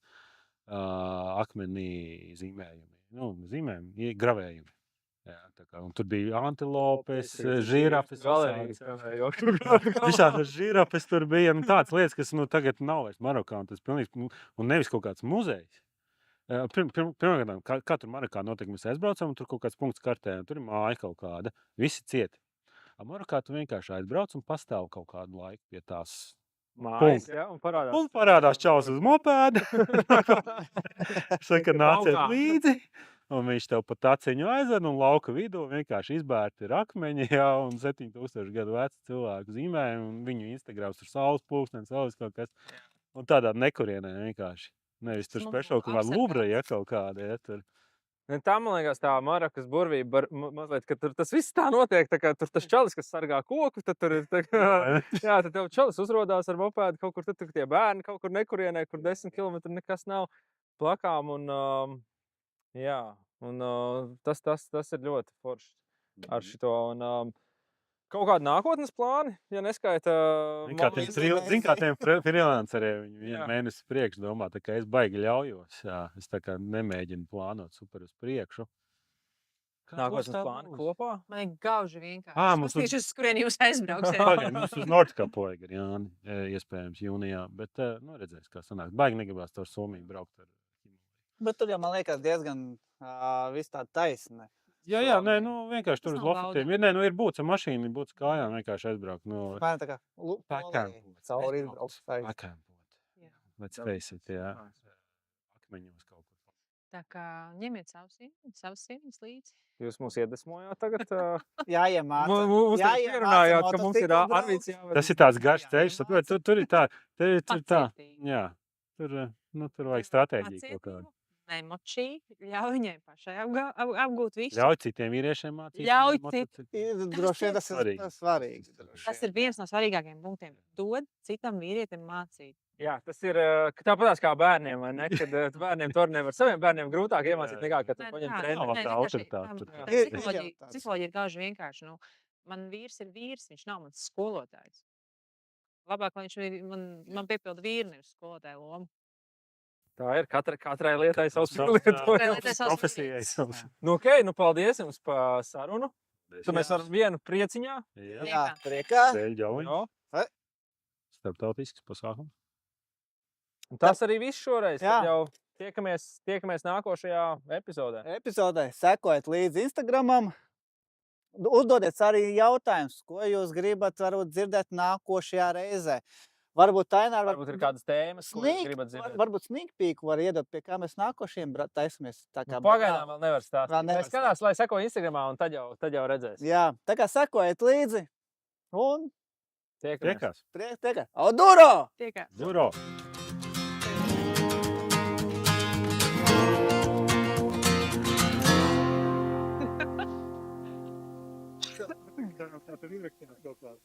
akmenī zīmējumi, gravējumi. Jā, tur bija antilopes, žirafes. Visādas žirafes tur bija. Tādas lietas, kas tagad nav vairs Marokā. Tas pilnīgi, un nevis kaut kāds muzejs. Pirmkārt, kā tur Marokā notiek, mēs aizbraucam, un tur kaut kāds punkts kartē, un tur ir māja kaut kāda. Visi cieti. Marokā tu vienkārši aizbrauc un pastāv kaut kādu laiku pie tās mājas, jā, un parādās čalis uz mopēda. Saka, nāciet līdzi. Un viņš tev pa taciņu aizved, un lauka vidū vienkārši izbērti ir akmeņi, jā, un 7000 gadu veci cilvēku zīmē, un viņu Instagrams tur saules pulkstens, saules kaut kas. Un tādā nekurienē vienkārši. Nevis tur speciāli kaut kāda Luvra, ja kaut kāda, ja tur. Tā, man liekas, tā Marokas burvība, mazliet, ka tur tas viss tā notiek, tā kā tur tas čalis, kas sargā koku, tad tur ir tā kā, jā, tad tev čalis uzrodās ar mopēdu kaut kur, tad tur tie bērni kaut kur nekurienē, kur 10 kilometri nekas nav plakām, un jā, un tas ir ļoti forši ar šito, un kaut kādi nākotnes plāni, ja neskaita... Zin kā tiem freelanceriem, viņi vienu mēnesi priekš domā, tā kā es baigi ļaujos, jā, es tā kā nemēģinu plānot super uz priekšu. Nākotnes plāni kopā? Man ir gauži vienkārši. Mums tieši uz kurien jūs aizbrauksiet. Pagaid, mums uz Nordkapu vajag ar Jāni, iespējams jūnijā, bet redzēs, kā sanāk. Baigi negribās to ar Somiju braukt. Bet tur jau, man liekas, diezgan viss tā taisne. Jā, vienkārši tur uz lofutiem. Ir būts ar mašīnu, būts kājām, vienkārši aizbraukt. Vai tā kā cauri izbraukt. Pakāmpot. Let's face it, jā. Akmeņos kaut kur. Tā kā ņemiet savus sieniņus līdzi. Jūs mūs iedvesmojāt tagad? Jāiemāca. Mums pierunājāt, ka mums ir Arvīts jāved. Tas ir tāds garš ceļš, tur ir tā, jā, tur vajag stratēģiju kaut kādu. Nemočī, ļauj viņai pašai apgūt visu. Ļauj citiem vīriešiem mācīt. Ļauj Droši vien tas ir svarīgi. Tas ir viens no svarīgākajiem punktiem. Dod citam vīrietim mācīt. Jā, tas ir tāpatās kā bērniem, vai ne? Kad bērniem torniem ar saviem bērniem grūtāk iemācīt nekā, kad tu paņem treni. Psiholoģija ir gauži vienkārši. Man vīrs ir vīrs, viņš nav mans skolotājs. Labāk, lai viņš man piepilda vīri, nevis skolotāju lomu. Tā ir, katrai lietai savs pielietojums. Profesijai savs. Paldies jums par sarunu. Tu mēs ar vienu prieciņā. Jā, priekā. Starptautisks pasākums. Tas arī viss šoreiz. Tad jau tiekamies nākošajā epizodē. Sekojiet līdzi Instagramam. Uzdodiet arī jautājumus, ko jūs gribat varbūt dzirdēt nākošajā reizē. Varbūt Tainār varbūt ir kādas tēmas, ko jūs gribat dzirdēt. Varbūt sneak peeku var iedot, pie kā mēs nākošiem taisamies. Pagaidām vēl nevar stāstīt. Es skatās, lai seko Instagramā, un tad jau redzēs. Jā, tā kā sekojiet līdzi. Un tiekās. Duro! Tiekās. Duro! Tā tur ir kaut kāds.